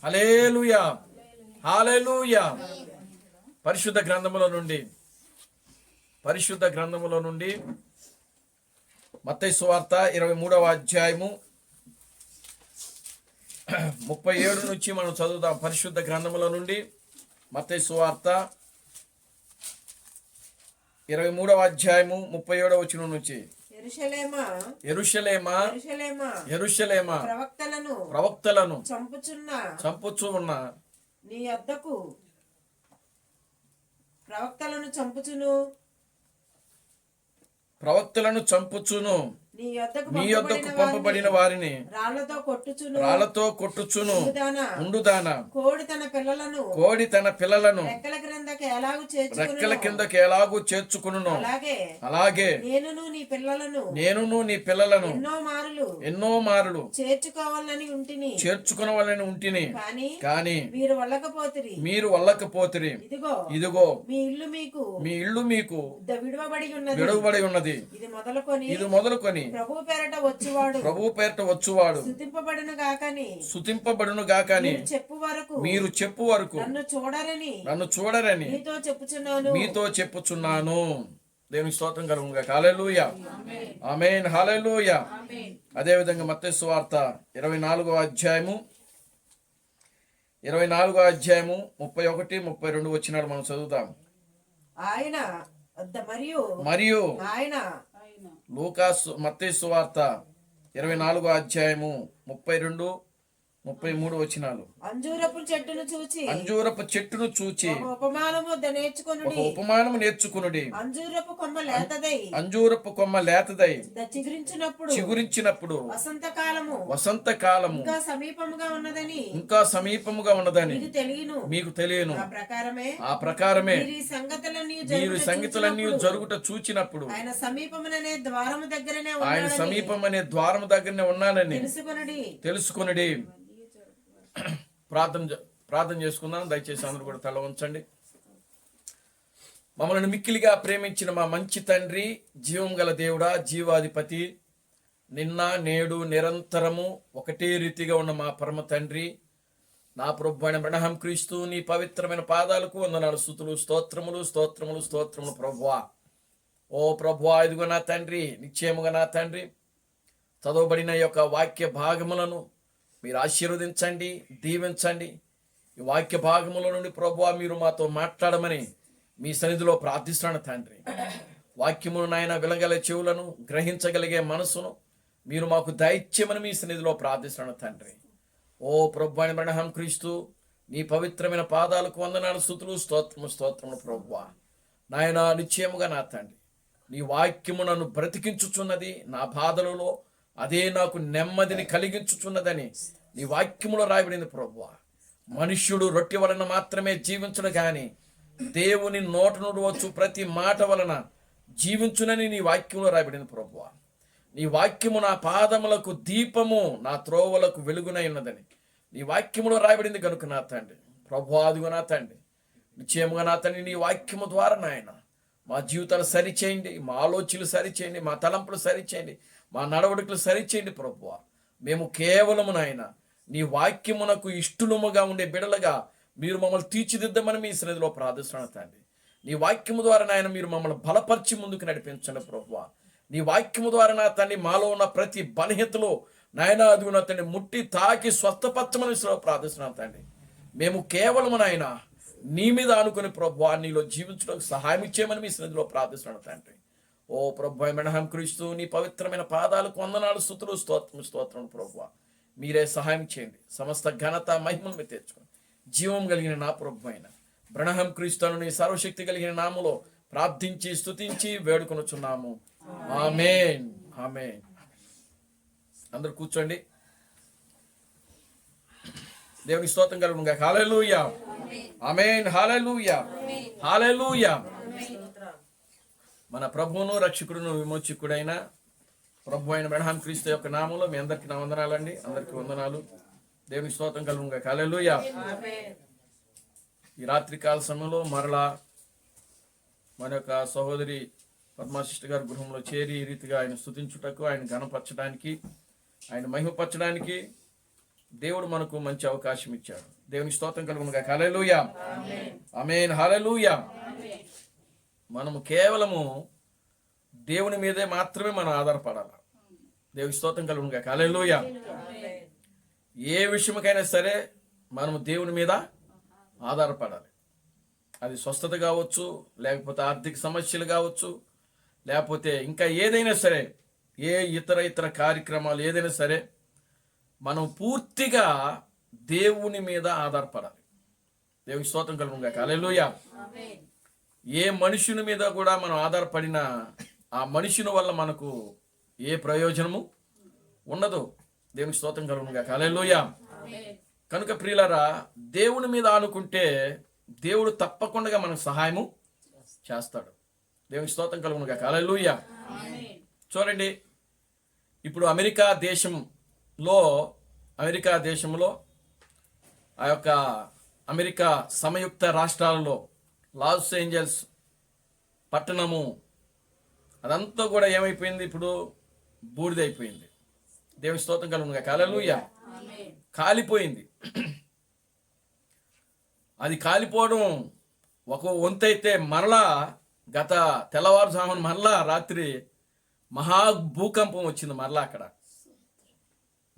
హల్లెలూయా, హల్లెలూయా. పరిశుద్ధ గ్రంథములో నుండి మత్తయి సువార్త 23వ అధ్యాయము 37 నుంచి మనం చదువుదాం. పరిశుద్ధ గ్రంథములో నుండి మత్తయి సువార్త 23వ అధ్యాయము 37వ వచనం నుంచి. యెరూషలేమా ప్రవక్తలను చంపుచు ఉన్న నీ యొద్దకు ప్రవక్తలను చంపుచును నీ యొద్దకు పంపబడిన వారిని రాళ్లతో కొట్టుచును ఉండుదానా. కోడి తన పిల్లలను రెక్కల కిందకి ఎలాగూ చేర్చుకును, అలాగే నేనును నీ పిల్లలను ఎన్నో మారులు చేర్చుకునవలని ఉంటిని, కానీ మీరు వల్లకపోతిరి. ఇదిగో మీ ఇల్లు మీకు విడువబడి ఉన్నది. ఇది మొదలుకొని ప్రభు పేరట వచ్చువాడు స్తుతింపబడును గాకని మీరు చెప్పు వరకు నన్ను చూడరని మీతో చెప్పుచున్నాను. దేవునికి స్తోత్రం కలుగునుగాక. హల్లెలూయా, ఆమేన్, హల్లెలూయా. అదే విధంగా మత్తయి సువార్త 24వ అధ్యాయము 31-32 వచనాలు మనం చదువుతాం. మరియు మత్తయి సువార్త 24వ అధ్యాయము 32-33 వచనాలు. అంజూరపు చెట్టును చూచి ఉపమానము నేర్చుకునుడి. అంజూరపు కొమ్మ లేతదై చిగురించినప్పుడు వసంతకాలము ఇంకా సమీపముగా ఉన్నదని మీకు తెలియను. ఆ ప్రకారమే మీరు సంగతులన్నీ జరుగుట చూచినప్పుడు ఆయన సమీపమనే ద్వారము దగ్గరనే ఉన్నానని తెలుసుకొనుడి. ప్రార్థన చేసుకుందాం. దయచేసి అందరూ కూడా తల వంచండి. మమ్మల్ని మిక్కిలిగా ప్రేమించిన మా మంచి తండ్రి, జీవం గల దేవుడా, జీవాధిపతి, నిన్న నేడు నిరంతరము ఒకటే రీతిగా ఉన్న మా పరమ తండ్రి, నా ప్రభు అయిన అబ్రహాం క్రీస్తు నీ పవిత్రమైన పాదాలకు వందనాలు, స్తుతులు, స్తోత్రములు ప్రభువా. ఓ ప్రభువా, ఇదిగో నా తండ్రి, నిశ్చయముగా నా తండ్రి, చదవబడిన యొక్క వాక్య భాగములను మీరు ఆశీర్వదించండి, దీవించండి. ఈ వాక్య భాగముల నుండి ప్రభువా మీరు మాతో మాట్లాడమని మీ సన్నిధిలో ప్రార్థిస్తున్నాను తండ్రి. వాక్యమును నాయన వినగల చెవులను, గ్రహించగలిగే మనసును మీరు మాకు దయచేయమని మీ సన్నిధిలో ప్రార్థిస్తున్నాను తండ్రి. ఓ ప్రభు అయిన అబ్రహాం క్రీస్తు నీ పవిత్రమైన పాదాలకు వందనాలు, స్తుతులు, స్తోత్రములు ప్రభువా. నాయన నిశ్చయముగా నా తండ్రి, నీ వాక్యము నన్ను బ్రతికించుచున్నది. నా బాధలలో అదే నాకు నెమ్మదిని కలిగించుచున్నదని నీ వాక్యములో రాయబడింది ప్రభువా. మనుష్యుడు రొట్టె వలన మాత్రమే జీవించును గాని దేవుని నోట నుండి వచ్చు ప్రతి మాట వలన జీవించునని నీ వాక్యంలో రాయబడింది ప్రభువా. నీ వాక్యము నా పాదములకు దీపము, నా త్రోవలకు వెలుగునై ఉన్నదని నీ వాక్యములో రాయబడింది కనుక నా తండ్రి ప్రభువా, అదిగో నా తండ్రి, నిశ్చయముగా నా తండ్రి, నీ వాక్యము ద్వారా నాయన మా జీవితాలు సరిచేయండి, మా ఆలోచనలు సరిచేయండి, మా తలంపులు సరిచేయండి, మా నడవడికలు సరిచేయండి ప్రభువా. మేము కేవలము నాయన నీ వాక్యమునకు ఇష్టలుముగా ఉండే బిడలుగా మీరు మమ్మల్ని తీర్చిదిద్దమని మీ సన్నిధిలో ప్రార్థిస్తున్నాను తండ్రి. నీ వాక్యము ద్వారా నాయన మీరు మమ్మల్ని బలపరిచి ముందుకు నడిపించండి ప్రభువా. నీ వాక్యము ద్వారా నా తండ్రి మాలో ఉన్న ప్రతి బలహీనతలో నాయన అదిగో నా తండ్రి ముట్టి తాకి స్వస్థపరచమని ప్రార్థిస్తున్నాను తండ్రి. మేము కేవలము నాయన నీ మీద ఆనుకుని ప్రభువా నీలో జీవించడానికి సహాయం ఇచ్చేయమని మీ సన్నిధిలో ప్రార్థిస్తున్నాను తండ్రి. ఓ ప్రభు అబ్రహాం క్రీస్తు నీ పవిత్రమైన పాదాలకు వందనాలు, స్తుతులు, స్తోత్రం ప్రభువా. మీరే సహాయం చేయండి. సమస్త ఘనత మహిమను మీరు తెచ్చుకోండి. జీవం కలిగిన నా ప్రభు అయిన అబ్రహాం క్రీస్తును నీ సర్వశక్తి కలిగిన నామములో ప్రార్థించి స్తుతించి వేడుకొనుచున్నాము. ఆమేన్, ఆమేన్. అందరూ కూర్చోండి. దేవుని స్తోత్రం కలుగునుగాక. హల్లెలూయా, ఆమేన్, హల్లెలూయా, హల్లెలూయా. మన ప్రభువును రక్షకుడును విమోచకుడైన ప్రభు అయిన అబ్రహాం క్రీస్తు యొక్క నామంలో మీ అందరికీ నా వందనాలండి. అందరికీ వందనాలు. దేవుని స్తోత్రం కలుగునుగాక. హల్లెలూయా. ఈ రాత్రికాల సమయంలో మరలా మన యొక్క సహోదరి పద్మాశిష్ట గారి గృహంలో చేరి ఈ రీతిగా ఆయన స్తుతించుటకు, ఆయన ఘనపరచడానికి, ఆయన మహిమపరచడానికి దేవుడు మనకు మంచి అవకాశం ఇచ్చాడు. దేవునికి స్తోత్రం కలుగునుగా. హల్లెలూయా, ఆమేన్, హల్లెలూయా. మనము కేవలము దేవుని మీదే మాత్రమే మనం ఆధారపడాలి. దేవునికి స్తోత్రం కలుగునుగా. హల్లెలూయా. ఏ విషయమకైనా సరే మనము దేవుని మీద ఆధారపడాలి. అది స్వస్థత కావచ్చు, లేకపోతే ఆర్థిక సమస్యలు కావచ్చు, లేకపోతే ఇంకా ఏదైనా సరే, ఏ ఇతర కార్యక్రమాలు ఏదైనా సరే మనం పూర్తిగా దేవుని మీద ఆధారపడాలి. దేవునికి స్తోత్రం కలుగునుగాక. హల్లెలూయా. ఏ మనుషుని మీద కూడా మనం ఆధారపడినా ఆ మనుషుని వల్ల మనకు ఏ ప్రయోజనము ఉండదు. దేవునికి స్తోత్రం కలుగునుగాక. హల్లెలూయా. కనుక ప్రియులారా, దేవుని మీద ఆనుకుంటే దేవుడు తప్పకుండా మనకు సహాయము చేస్తాడు. దేవునికి స్తోత్రం కలుగునుగాక. హల్లెలూయా. చూడండి, ఇప్పుడు అమెరికా దేశంలో ఆ యొక్క అమెరికా సంయుక్త రాష్ట్రాలలో లాస్ ఏంజల్స్ పట్టణము అదంతా కూడా ఏమైపోయింది? ఇప్పుడు బూడిదైపోయింది. దేవుని స్తోత్రం కలుగునుగాక. హల్లెలూయా. కాలిపోయింది. అది కాలిపోవడం ఒక వంతైతే, మరలా గత తెల్లవారుజామున మరలా రాత్రి మహాభూకంపం వచ్చింది.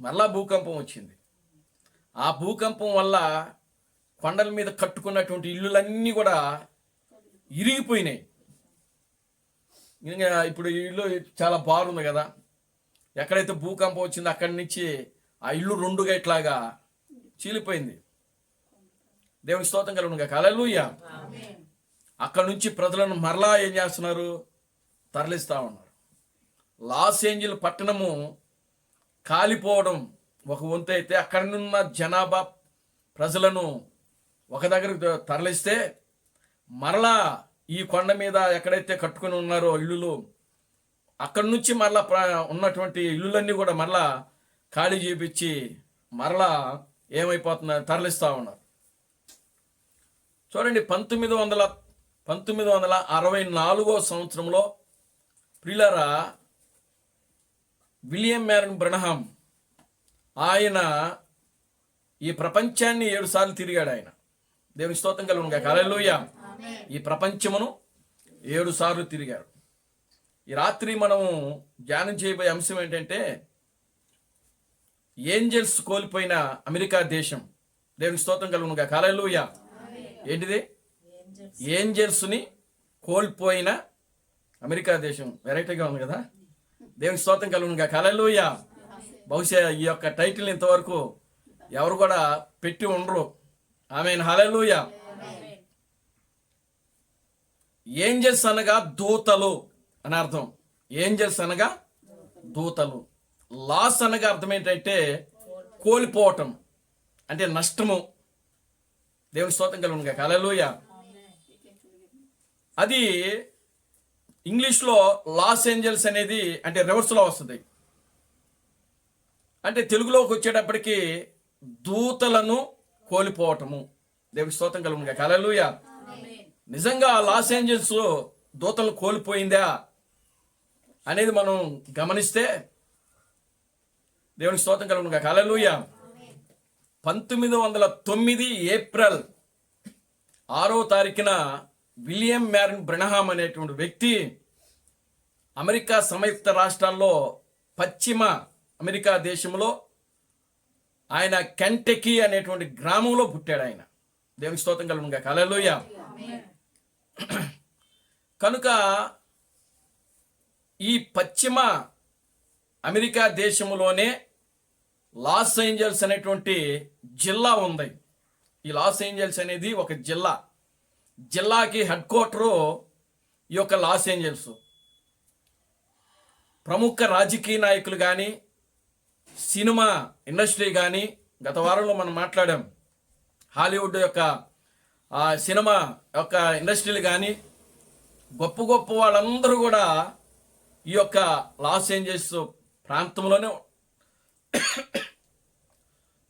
మరలా భూకంపం వచ్చింది. ఆ భూకంపం వల్ల కొండల మీద కట్టుకున్నటువంటి ఇల్లులన్నీ కూడా ఇరిగిపోయినాయి. ఇంకా ఇప్పుడు ఈ ఇల్లు చాలా బాగుంది కదా, ఎక్కడైతే భూకంపం వచ్చిందో అక్కడి నుంచి ఆ ఇల్లు రెండుగా ఇట్లాగా చీలిపోయింది. దేవునికి స్తోత్రం కలుగునుగాక. హల్లెలూయా. అక్కడ నుంచి ప్రజలను మరలా ఏం చేస్తున్నారు? తరలిస్తా ఉన్నారు. లాస్ ఏంజల్ పట్టణము కాలిపోవడం ఒక వంతు అయితే, అక్కడనున్న జనాభా ప్రజలను ఒక దగ్గరకు తరలిస్తే, మరలా ఈ కొండ మీద ఎక్కడైతే కట్టుకుని ఉన్నారో ఇల్లులు, అక్కడి నుంచి మరలా ఉన్నటువంటి ఇల్లులన్నీ కూడా మరలా ఖాళీ చేపించి మరలా ఏమైపోతున్నారు? తరలిస్తూ ఉన్నారు. చూడండి, 1964 సంవత్సరంలో ప్రియులారా, విలియం మ్యారన్ బ్రనహాం ఆయన ఈ ప్రపంచాన్ని 7 సార్లు తిరిగాడు. ఆయన దేవుని స్తోత్రం కలుగునుగాక. హల్లెలూయా. ఈ ప్రపంచమును 7 సార్లు తిరిగారు. ఈ రాత్రి మనము ధ్యానం చేయబోయే అంశం ఏంటంటే, ఏంజల్స్ కోల్పోయిన అమెరికా దేశం. దేవుని స్తోత్రం కలుగునుగాక. హల్లెలూయా. ఏంటిది? ఏంజల్స్ని కోల్పోయిన అమెరికా దేశం. వెరైటీగా ఉంది కదా. దేవుని స్తోత్రం కలుగునుగాక. హల్లెలూయా. బహుశా ఈ యొక్క టైటిల్ ఇంతవరకు ఎవరు కూడా పెట్టి ఉండరు. ఆమేన్, హల్లెలూయా. ఏంజల్స్ అనగా దూతలు అని అర్థం. ఏంజల్స్ అనగా దూతలు. లాస్ అనగా అర్థం ఏంటంటే కోల్పోవటం, అంటే నష్టము. దేవుని స్తోత్రం కలుగునుగాక. హల్లెలూయా. అది ఇంగ్లీష్లో లాస్ ఏంజల్స్ అనేది అంటే రివర్స్లో వస్తుంది. అంటే తెలుగులోకి వచ్చేటప్పటికి దూతలను కోల్పోవటము. దేవుని స్తోత్రం కలుగునుగాక. హల్లెలూయా. నిజంగా లాస్ ఏంజల్స్ దూతలు కోల్పోయిందా అనేది మనం గమనిస్తే, దేవుని స్తోత్రం కలుగునుగాక. హల్లెలూయా. 1909 ఏప్రిల్ 6వ తారీఖున విలియం మ్యారన్ బ్రనహాం అనేటువంటి వ్యక్తి అమెరికా సంయుక్త రాష్ట్రాల్లో పశ్చిమ అమెరికా దేశంలో ఆయన కెంటకీ అనేటువంటి గ్రామంలో పుట్టాడు. ఆయన దేవుని స్తోత్రం కలుగునుగాక. హల్లెలూయా. కనుక ఈ పశ్చిమ అమెరికా దేశంలోనే లాస్ ఏంజల్స్ అనేటువంటి జిల్లా ఉంది. ఈ లాస్ ఏంజల్స్ అనేది ఒక జిల్లాకి హెడ్ క్వార్టరు ఈ యొక్క లాస్ ఏంజల్స్. ప్రముఖ రాజకీయ నాయకులు కానీ, సినిమా ఇండస్ట్రీ కానీ, గత వారంలో మనం మాట్లాడాం, హాలీవుడ్ యొక్క సినిమా యొక్క ఇండస్ట్రీలు కానీ, గొప్ప వాళ్ళందరూ కూడా ఈ యొక్క లాస్ ఏంజల్స్ ప్రాంతంలోనే,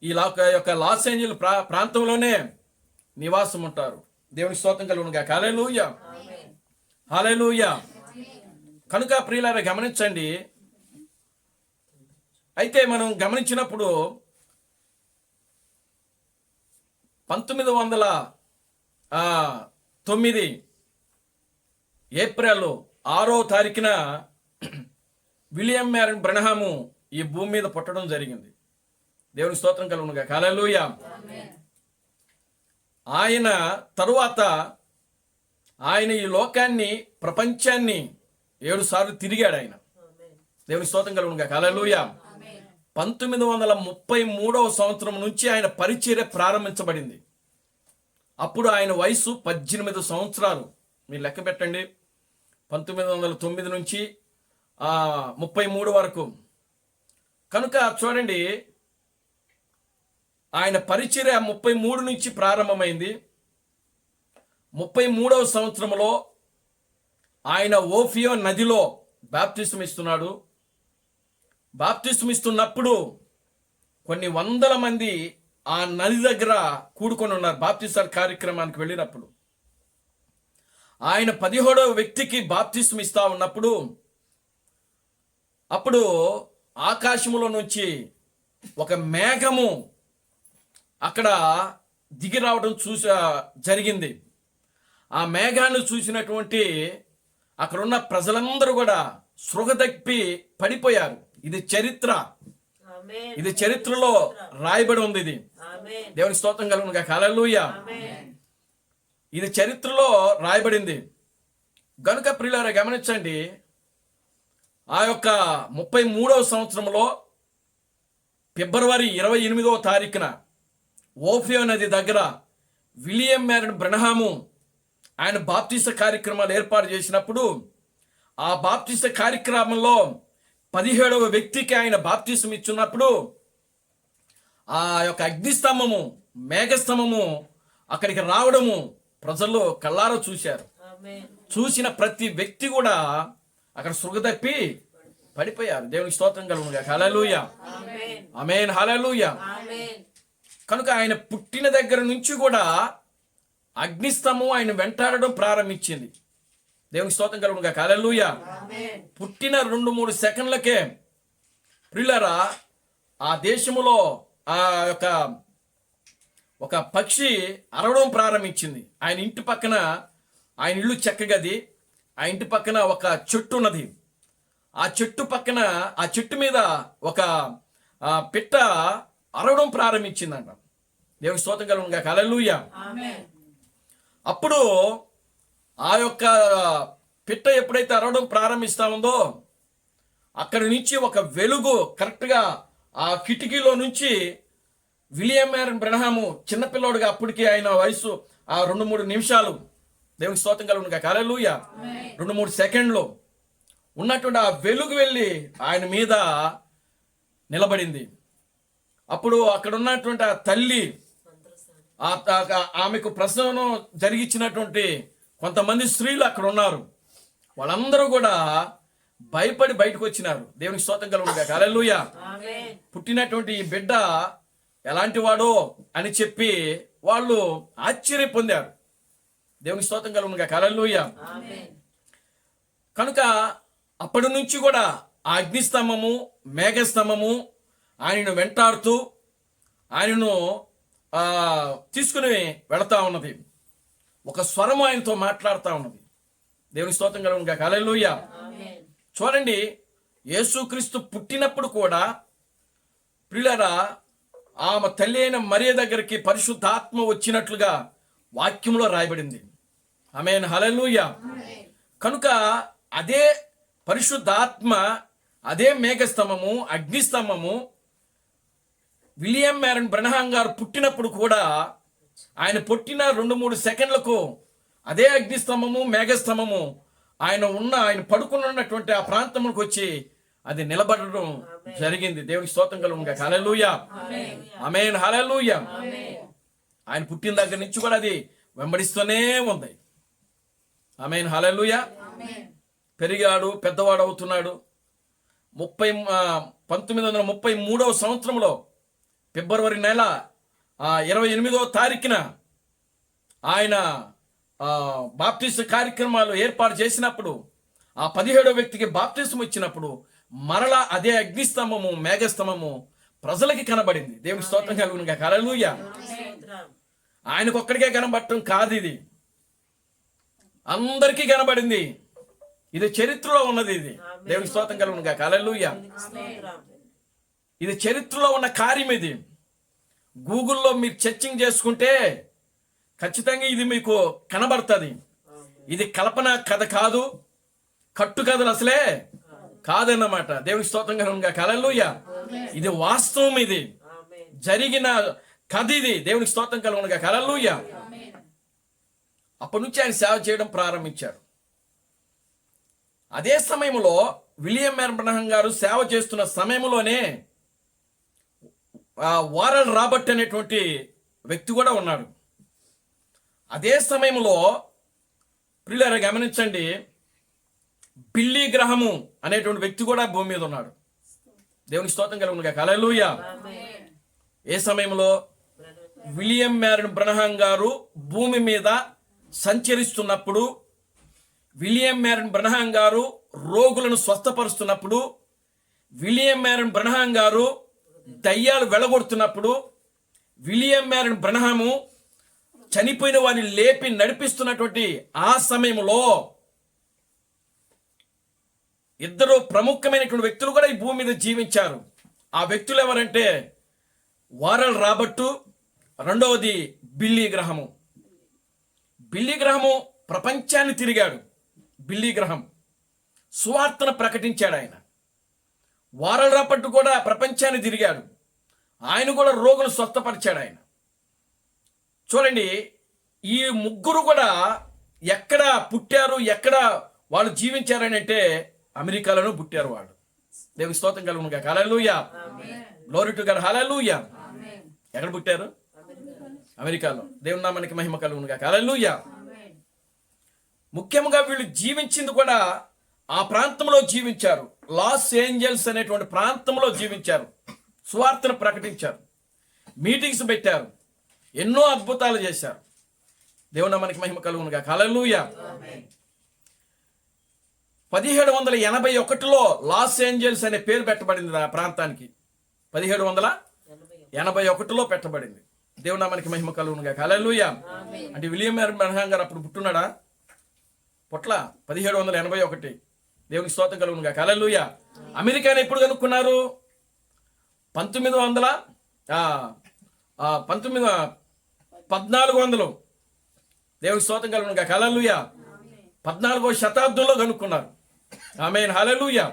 ఈ యొక్క లాస్ ఏంజల్ ప్రాంతంలోనే నివాసం ఉంటారు. దేవుని స్తోత్రం కలుగునుగాక. హల్లెలూయా. హల్లెలూయా. కనుక ప్రియులారా గమనించండి. అయితే మనం గమనించినప్పుడు 1909 ఏప్రిల్ 6వ తారీఖున విలియం మ్యారన్ బ్రనహాము ఈ భూమి మీద పుట్టడం జరిగింది. దేవునికి స్తోత్రం కలుగునుగా. హల్లెలూయా. ఆయన తరువాత ఆయన ఈ లోకాన్ని, ప్రపంచాన్ని 7 సార్లు తిరిగాడు ఆయన. దేవునికి స్తోత్రం కలుగునుగా. హల్లెలూయా. 1933వ సంవత్సరం నుంచి ఆయన పరిచర్య ప్రారంభించబడింది. అప్పుడు ఆయన వయసు 18 సంవత్సరాలు. మీరు లెక్క పెట్టండి, 1909 నుంచి 33 వరకు. కనుక చూడండి, ఆయన పరిచర్య 33 నుంచి ప్రారంభమైంది. 33వ సంవత్సరంలో ఆయన ఓఫియో నదిలో బాప్తిసం ఇస్తున్నాడు. బాప్తిసం ఇస్తున్నప్పుడు కొన్ని వందల మంది ఆ నది దగ్గర కూడుకొని ఉన్నారు బాప్తిసాల కార్యక్రమానికి వెళ్ళినప్పుడు. ఆయన 17వ వ్యక్తికి బాప్తిసం ఇస్తా ఉన్నప్పుడు అప్పుడు ఆకాశములో నుంచి ఒక మేఘము అక్కడ దిగి రావడం జరిగింది. ఆ మేఘాన్ని చూసినటువంటి అక్కడున్న ప్రజలందరూ కూడా సృహ తప్పి పడిపోయారు. ఇది చరిత్ర, ఇది చరిత్రలో రాయబడి ఉంది. ఇది దేవునికి స్తోత్రం కలుగునుగా. హల్లెలూయా. ఇది చరిత్రలో రాయబడింది. గనుక ప్రియులారా గమనించండి, ఆ యొక్క 33వ సంవత్సరంలో ఫిబ్రవరి 28వ తారీఖున ఓఫియో నది దగ్గర విలియం మ్యారన్ బ్రనహాము ఆయన బాప్తిస్మ కార్యక్రమాలు ఏర్పాటు చేసినప్పుడు ఆ బాప్తిస్మ కార్యక్రమంలో 17వ వ్యక్తికి ఆయన బాప్తిస్మ ఇచ్చున్నప్పుడు ఆ యొక్క అగ్నిస్తంభము, మేఘస్తంభము అక్కడికి రావడము ప్రజల్లో కళ్ళారా చూశారు. చూసిన ప్రతి వ్యక్తి కూడా అక్కడ సృగ తప్పి పడిపోయారు. దేవునికి స్తోత్రం కలుగునుగా. హల్లెలూయా. ఆమేన్. హల్లెలూయా. కనుక ఆయన పుట్టిన దగ్గర నుంచి కూడా అగ్నిస్తంభం ఆయన వెంటాడడం ప్రారంభించింది. దేవునికి స్తోత్రం కలుగునుగా. హల్లెలూయా. పుట్టిన 2-3 సెకండ్లకే ప్రియులారా ఆ దేశములో ఆ యొక్క ఒక పక్షి అరవడం ప్రారంభించింది. ఆయన ఇంటి పక్కన, ఆయన ఇల్లు చెక్కగది, ఆ ఇంటి పక్కన ఒక చెట్టు ఉన్నది. ఆ చెట్టు పక్కన, ఆ చెట్టు మీద ఒక పిట్ట అరవడం ప్రారంభించిందంట. దేవునికి స్తోత్రం కలుగునుగా. హల్లెలూయా. అప్పుడు ఆ యొక్క పిట్ట ఎప్పుడైతే అరవడం ప్రారంభిస్తా ఉందో అక్కడి నుంచి ఒక వెలుగు కరెక్ట్గా ఆ కిటికీలో నుంచి విలియం మ్యారన్ బ్రనహాము చిన్నపిల్లోడుగా, అప్పటికి ఆయన వయసు 2-3 నిమిషాలు, దేవునికి స్తోత్రం కలుగునుగా. హల్లెలూయా, 2-3 సెకండ్లు ఉన్నటువంటి ఆ వెలుగు వెళ్ళి ఆయన మీద నిలబడింది. అప్పుడు అక్కడ ఉన్నటువంటి ఆ తల్లి, ఆమెకు ప్రసవం జరిగించినటువంటి కొంతమంది స్త్రీలు అక్కడ ఉన్నారు. వాళ్ళందరూ కూడా భయపడి బయటకు వచ్చినారు. దేవునికి స్తోత్రం కలుగునుగా. హల్లెలూయా. పుట్టినటువంటి ఈ బిడ్డ ఎలాంటి వాడో అని చెప్పి వాళ్ళు ఆశ్చర్య పొందారు. దేవునికి స్తోత్రం కలుగునుగా. హల్లెలూయా. కనుక అప్పటి నుంచి కూడా ఆ అగ్నిస్తంభము, మేఘస్తంభము ఆయనను వెంటాడుతూ ఆయనను తీసుకుని వెళతా ఉన్నది. ఒక స్వరము ఆయనతో మాట్లాడుతూ ఉన్నది. దేవుని స్తోత్రం కలుగునుగా. హల్లెలూయా. చూడండి, యేసుక్రీస్తు పుట్టినప్పుడు కూడా ప్రియులారా ఆమె తల్లి అయిన మరియ దగ్గరికి పరిశుద్ధాత్మ వచ్చినట్లుగా వాక్యంలో రాయబడింది. ఆమేన్. హల్లెలూయా. కనుక అదే పరిశుద్ధాత్మ, అదే మేఘస్తంభము, అగ్నిస్తంభము విలియం మ్యారన్ బ్రనహాం గారు పుట్టినప్పుడు కూడా ఆయన పుట్టిన 2-3 సెకండ్లకు అదే అగ్నిస్తంభము, మేఘస్తంభము ఆయన పడుకున్నటువంటి ఆ ప్రాంతంలోకి వచ్చి అది నిలబడడం జరిగింది. దేవునికి స్తోత్రం కలుగునుగా. హల్లెలూయా. ఆమేన్. హల్లెలూయా. ఆయన పుట్టిన దగ్గర నుంచి కూడా అది వెంబడిస్తూనే ఉంది. ఆమేన్. హల్లెలూయా. పెరిగాడు, పెద్దవాడు అవుతున్నాడు. 1933వ సంవత్సరంలో ఫిబ్రవరి నెల 28వ తారీఖున ఆయన బాప్తిస్మ కార్యక్రమాలు ఏర్పాటు చేసినప్పుడు ఆ 17వ వ్యక్తికి బాప్తిస్మ ఇచ్చినప్పుడు మరలా అదే అగ్నిస్తంభము, మేఘస్తంభము ప్రజలకి కనబడింది. దేవునికి స్తోత్రం కలుగునుగా. హల్లెలూయా. ఆయనకు ఒక్కడికే కనబడటం కాదు, ఇది అందరికీ కనబడింది. ఇది చరిత్రలో ఉన్నది. ఇది దేవునికి స్తోత్రం కలుగును గాక. హల్లెలూయా. ఇది చరిత్రలో ఉన్న కార్యం. ఇది గూగుల్లో మీరు సెర్చింగ్ చేసుకుంటే ఖచ్చితంగా ఇది మీకు కనబడుతుంది. ఇది కల్పన కథ కాదు, కట్టు కథలు అసలే కాదన్నమాట. దేవునికి స్తోత్రం కలుగును గాక. హల్లెలూయా. ఇది వాస్తవం, ఇది జరిగిన కథ. ఇది దేవునికి స్తోత్రం కలుగును గాక. హల్లెలూయా. అప్పటి నుంచి ఆయన సేవ చేయడం ప్రారంభించాడు. అదే సమయంలో విలియం బ్రహం గారు సేవ చేస్తున్న సమయంలోనే వారల్ రాబర్ట్ అనేటువంటి వ్యక్తి కూడా ఉన్నాడు. అదే సమయంలో ప్రియులారా గమనించండి, బిల్లీ గ్రహము అనేటువంటి వ్యక్తి కూడా భూమి మీద ఉన్నాడు. దేవునికి స్తోత్రం కలుగును గాక. హల్లెలూయా. ఏ సమయంలో? విలియం బ్రహం గారు భూమి మీద సంచరిస్తున్నప్పుడు, విలియం బ్రహం గారు రోగులను స్వస్థపరుస్తున్నప్పుడు, విలియం బ్రహం గారు దయ్యాలు వెళ్లగొడుతున్నప్పుడు, విలియం బ్రహము చనిపోయిన వారిని లేపి నడిపిస్తున్నటువంటి ఆ సమయంలో ఇద్దరు ప్రముఖమైనటువంటి వ్యక్తులు కూడా ఈ భూమి మీద జీవించారు. ఆ వ్యక్తులు ఎవరంటే వారల్ రాబర్టు, రెండవది బిల్లీ గ్రహము. బిల్లీ గ్రహము ప్రపంచాన్ని తిరిగాడు. బిల్లీ గ్రహం సువార్తను ప్రకటించాడు. ఆయన వారల్ రాబర్ట్ కూడా ప్రపంచాన్ని తిరిగాడు. ఆయన కూడా రోగులు స్వస్థపరిచాడు. ఆయన చూడండి, ఈ ముగ్గురు కూడా ఎక్కడ పుట్టారు, ఎక్కడ వాళ్ళు జీవించారని అంటే అమెరికాలోనూ పుట్టారు వాళ్ళు. దేవునికి స్తోత్రం కలుగును గాక. హల్లెలూయా. Glory to God. హల్లెలూయా. ఎక్కడ పుట్టారు? అమెరికాలో. దేవుని నామానికి మహిమ కలుగును గాక. హల్లెలూయా. ముఖ్యంగా వీళ్ళు జీవించింది కూడా ఆ ప్రాంతంలో జీవించారు. లాస్ ఏంజల్స్ అనేటువంటి ప్రాంతంలో జీవించారు. సువార్తను ప్రకటించారు, మీటింగ్స్ పెట్టారు, ఎన్నో అద్భుతాలు చేశారు. దేవుని నామానికి మహిమ కలుగును గాక. హల్లెలూయా. 1781లో లాస్ ఏంజల్స్ అనే పేరు పెట్టబడింది ఆ ప్రాంతానికి. 1781లో పెట్టబడింది. దేవుని నామానికి మహిమ కలుగును గాక. హల్లెలూయా. అంటే విలియం బ్రహం గారు అప్పుడు పుట్టున్నాడా? పుట్ల 1781. దేవునికి స్తోత్రం కలుగును గాక. హల్లెలూయా. అమెరికాని ఎప్పుడు కనుక్కున్నారు? 1400. దేవునికి స్తోత్రం కలుగును గాక. హల్లెలూయా. 14వ శతాబ్దంలో కనుక్కున్నారు. ఆమేన్. హల్లెలూయా.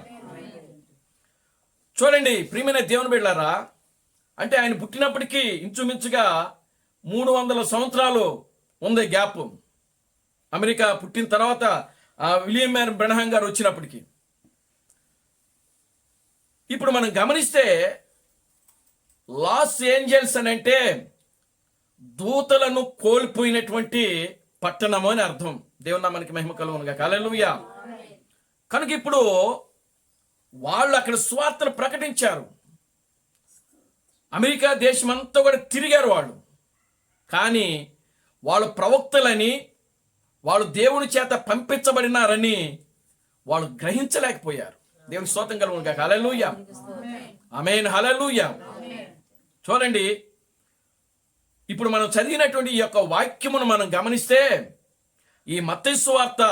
చూడండి ప్రియమైన దేవుని బిడ్డలారా, అంటే ఆయన పుట్టినప్పటికీ ఇంచుమించుగా 300 సంవత్సరాలు ఉంది గ్యాప్. అమెరికా పుట్టిన తర్వాత విలియం బ్రహం గారు వచ్చినప్పటికీ. ఇప్పుడు మనం గమనిస్తే లాస్ ఏంజల్స్ అని అంటే దూతలను కోల్పోయినటువంటి పట్టణము అని అర్థం. దేవుని నామానికి మహిమ కలుగును గాక. హల్లెలూయా. కనుక ఇప్పుడు వాళ్ళు అక్కడ సువార్తను ప్రకటించారు. అమెరికా దేశం అంతా కూడా తిరిగారు వాళ్ళు. కానీ వాళ్ళు ప్రవక్తలని, వాళ్ళు దేవుని చేత పంపించబడినారని వాళ్ళు గ్రహించలేకపోయారు. దేవుని స్తోత్రం కలుగును గాక. హల్లెలూయా. ఆమేన్. హల్లెలూయా. చూడండి, ఇప్పుడు మనం చదివినటువంటి ఈ యొక్క వాక్యమును మనం గమనిస్తే ఈ మత్తయి సువార్త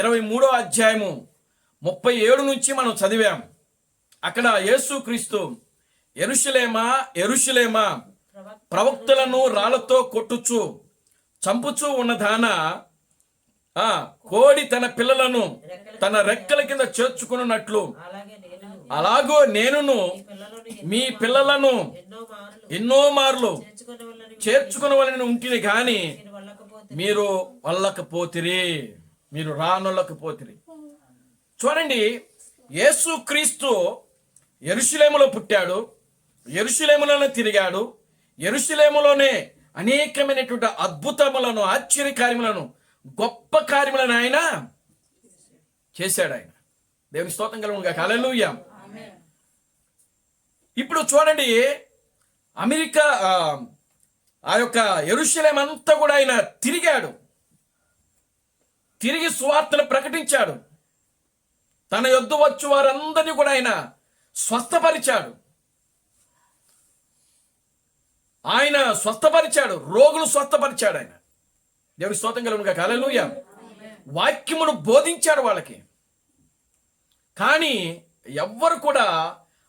23వ అధ్యాయము 37 నుంచి మనం చదివాం. అక్కడ యేసుక్రీస్తు యెరూషలేమా యెరూషలేమా, ప్రవక్తలను రాళ్లతో కొట్టుచు చంపుచూ ఉన్నదాన, కోడి తన పిల్లలను తన రెక్కల కింద చేర్చుకున్నట్లు అలాగో నేనును మీ పిల్లలను ఎన్నో మార్లు చేర్చుకునవలని ఉంటిని గాని మీరు వల్లకపోతిరి, మీరు రానొల్లకపోతిరి. చూడండి, యేసుక్రీస్తు యెరూషలేములో పుట్టాడు, యెరూషలేములోనే తిరిగాడు, యెరూషలేములోనే అనేకమైనటువంటి అద్భుతములను, ఆశ్చర్యకార్యములను, గొప్ప కార్యములను ఆయన చేశాడు. ఆయన దేవుని స్తోత్రం కలుగును గాక. హల్లెలూయా. ఇప్పుడు చూడండి, అమెరికా ఆ యొక్క యెరూషలేం అంతా కూడా ఆయన తిరిగాడు, తిరిగి సువార్తను ప్రకటించాడు. తన యొద్ద వచ్చు వారందరినీ కూడా ఆయన స్వస్థపరిచాడు. ఆయన స్వస్థపరిచాడు, రోగులు స్వస్థపరిచాడు. ఆయన దేవుని స్తోత్రం కలుగును గాక. హల్లెలూయా. వాక్యమును బోధించాడు వాళ్ళకి. కానీ ఎవ్వరు కూడా